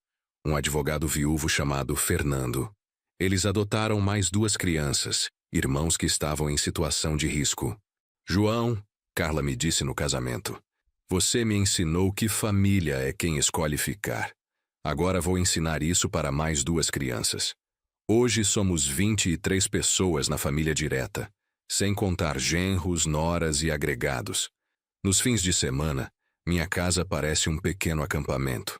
A: um advogado viúvo chamado Fernando. Eles adotaram mais 2 crianças, irmãos que estavam em situação de risco. João, Carla me disse no casamento, você me ensinou que família é quem escolhe ficar. Agora vou ensinar isso para mais 2 crianças. Hoje somos 23 pessoas na família direta. sem contar genros, noras e agregados. Nos fins de semana, minha casa parece um pequeno acampamento.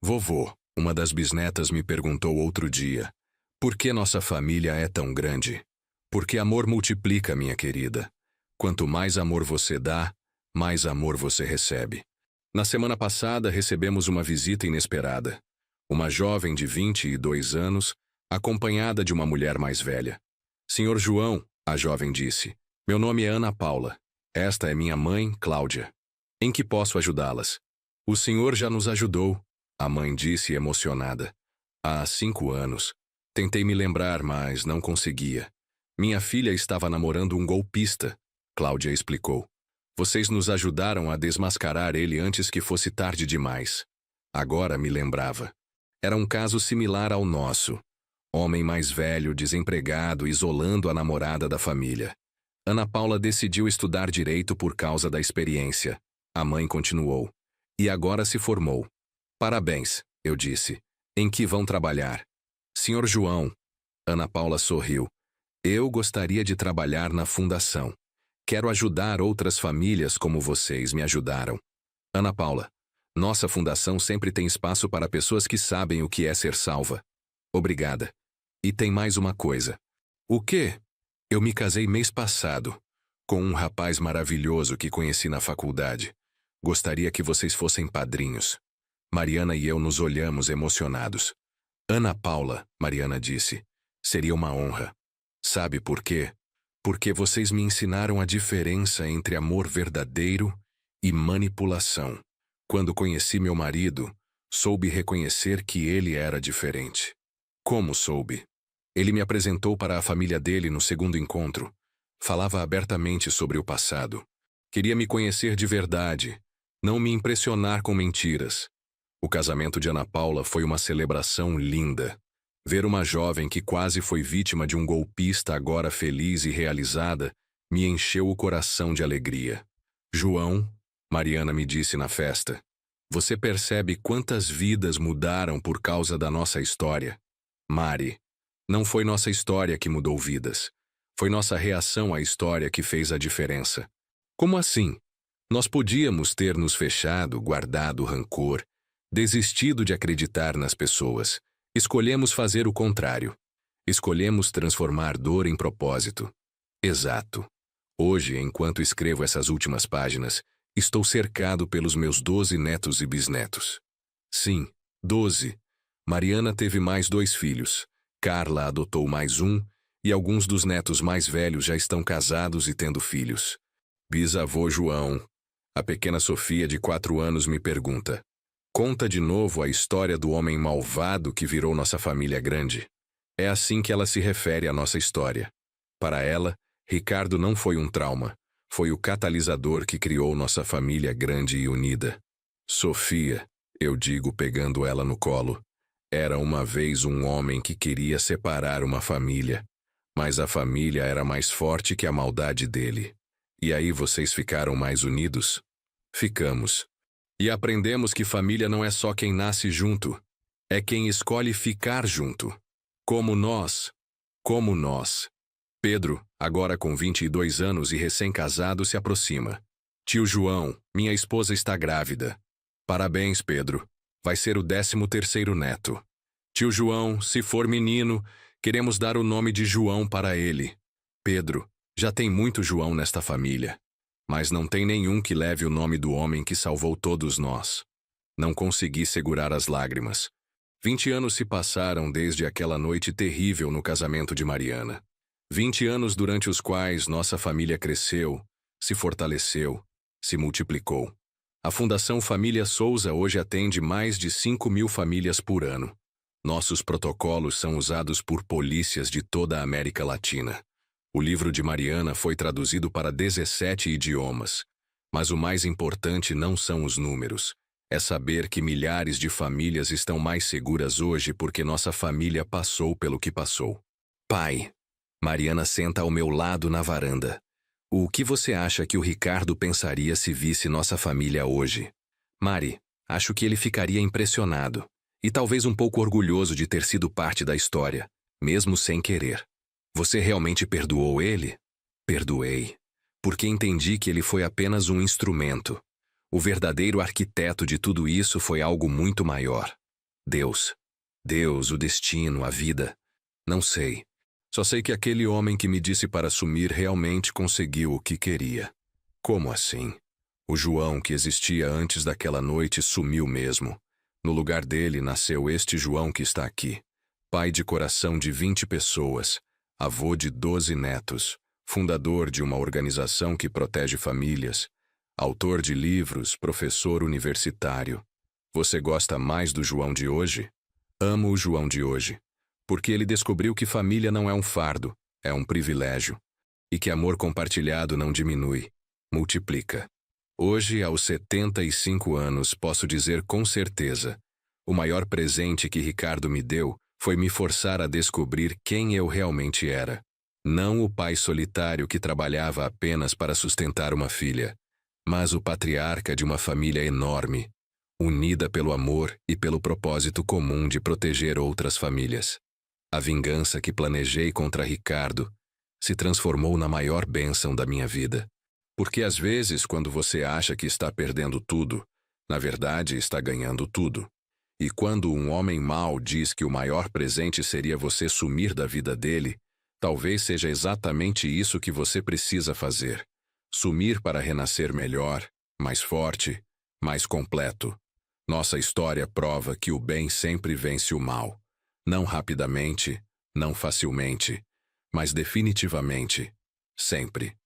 A: Vovô, uma das bisnetas me perguntou outro dia, por que nossa família é tão grande? Porque amor multiplica, minha querida. Quanto mais amor você dá, mais amor você recebe. Na semana passada, recebemos uma visita inesperada. Uma jovem de 22 anos, acompanhada de uma mulher mais velha. Senhor João, a jovem disse, meu nome é Ana Paula. Esta é minha mãe, Cláudia. Em que posso ajudá-las? O senhor já nos ajudou, a mãe disse emocionada. Há 5 anos. Tentei me lembrar, mas não conseguia. Minha filha estava namorando um golpista, Cláudia explicou. Vocês nos ajudaram a desmascarar ele antes que fosse tarde demais. Agora me lembrava. Era um caso similar ao nosso. Homem mais velho, desempregado, isolando a namorada da família. Ana Paula decidiu estudar direito por causa da experiência. A mãe continuou. E agora se formou. Parabéns, eu disse. Em que vão trabalhar? Senhor João. Ana Paula sorriu. Eu gostaria de trabalhar na fundação. Quero ajudar outras famílias como vocês me ajudaram. Ana Paula. Nossa fundação sempre tem espaço para pessoas que sabem o que é ser salva. Obrigada. E tem mais uma coisa. O quê? Eu me casei mês passado, com um rapaz maravilhoso que conheci na faculdade. Gostaria que vocês fossem padrinhos. Mariana e eu nos olhamos emocionados. Ana Paula, Mariana disse, seria uma honra. Sabe por quê? Porque vocês me ensinaram a diferença entre amor verdadeiro e manipulação. Quando conheci meu marido, soube reconhecer que ele era diferente. Como soube? Ele me apresentou para a família dele no segundo encontro. Falava abertamente sobre o passado. Queria me conhecer de verdade, não me impressionar com mentiras. O casamento de Ana Paula foi uma celebração linda. Ver uma jovem que quase foi vítima de um golpista agora feliz e realizada me encheu o coração de alegria. João, Mariana me disse na festa, você percebe quantas vidas mudaram por causa da nossa história? Mari, não foi nossa história que mudou vidas. Foi nossa reação à história que fez a diferença. Como assim? Nós podíamos ter nos fechado, guardado rancor, desistido de acreditar nas pessoas. Escolhemos fazer o contrário. Escolhemos transformar dor em propósito. Exato. Hoje, enquanto escrevo essas últimas páginas, estou cercado pelos meus 12 netos e bisnetos. Sim, 12. Mariana teve mais 2 filhos. Carla adotou mais um, e alguns dos netos mais velhos já estão casados e tendo filhos. Bisavô João. A pequena Sofia, de 4 anos, me pergunta. Conta de novo a história do homem malvado que virou nossa família grande. É assim que ela se refere à nossa história. Para ela, Ricardo não foi um trauma. Foi o catalisador que criou nossa família grande e unida. Sofia, eu digo pegando ela no colo, era uma vez um homem que queria separar uma família, mas a família era mais forte que a maldade dele. E aí vocês ficaram mais unidos? Ficamos. E aprendemos que família não é só quem nasce junto, é quem escolhe ficar junto. Como nós. Como nós. Pedro, agora com 22 anos e recém-casado, se aproxima. Tio João, minha esposa está grávida. Parabéns, Pedro. Vai ser o 13º neto. Tio João, se for menino, queremos dar o nome de João para ele. Pedro, já tem muito João nesta família. Mas não tem nenhum que leve o nome do homem que salvou todos nós. Não consegui segurar as lágrimas. 20 anos se passaram desde aquela noite terrível no casamento de Mariana. 20 anos durante os quais nossa família cresceu, se fortaleceu, se multiplicou. A Fundação Família Souza hoje atende mais de 5.000 famílias por ano. Nossos protocolos são usados por polícias de toda a América Latina. O livro de Mariana foi traduzido para 17 idiomas. Mas o mais importante não são os números. É saber que milhares de famílias estão mais seguras hoje porque nossa família passou pelo que passou. Pai. Mariana senta ao meu lado na varanda. O que você acha que o Ricardo pensaria se visse nossa família hoje? Mari, acho que ele ficaria impressionado. E talvez um pouco orgulhoso de ter sido parte da história, mesmo sem querer. Você realmente perdoou ele? Perdoei, porque entendi que ele foi apenas um instrumento. O verdadeiro arquiteto de tudo isso foi algo muito maior. Deus. Deus, o destino, a vida. Não sei. Só sei que aquele homem que me disse para sumir realmente conseguiu o que queria. Como assim? O João que existia antes daquela noite sumiu mesmo. No lugar dele nasceu este João que está aqui. Pai de coração de 20 pessoas, avô de 12 netos, fundador de uma organização que protege famílias, autor de livros, professor universitário. Você gosta mais do João de hoje? Amo o João de hoje, porque ele descobriu que família não é um fardo, é um privilégio, e que amor compartilhado não diminui, multiplica. Hoje, aos 75 anos, posso dizer com certeza, o maior presente que Ricardo me deu foi me forçar a descobrir quem eu realmente era. Não o pai solitário que trabalhava apenas para sustentar uma filha, mas o patriarca de uma família enorme, unida pelo amor e pelo propósito comum de proteger outras famílias. A vingança que planejei contra Ricardo se transformou na maior bênção da minha vida. Porque às vezes, quando você acha que está perdendo tudo, na verdade está ganhando tudo. E quando um homem mau diz que o maior presente seria você sumir da vida dele, talvez seja exatamente isso que você precisa fazer. Sumir para renascer melhor, mais forte, mais completo. Nossa história prova que o bem sempre vence o mal. Não rapidamente, não facilmente, mas definitivamente, sempre.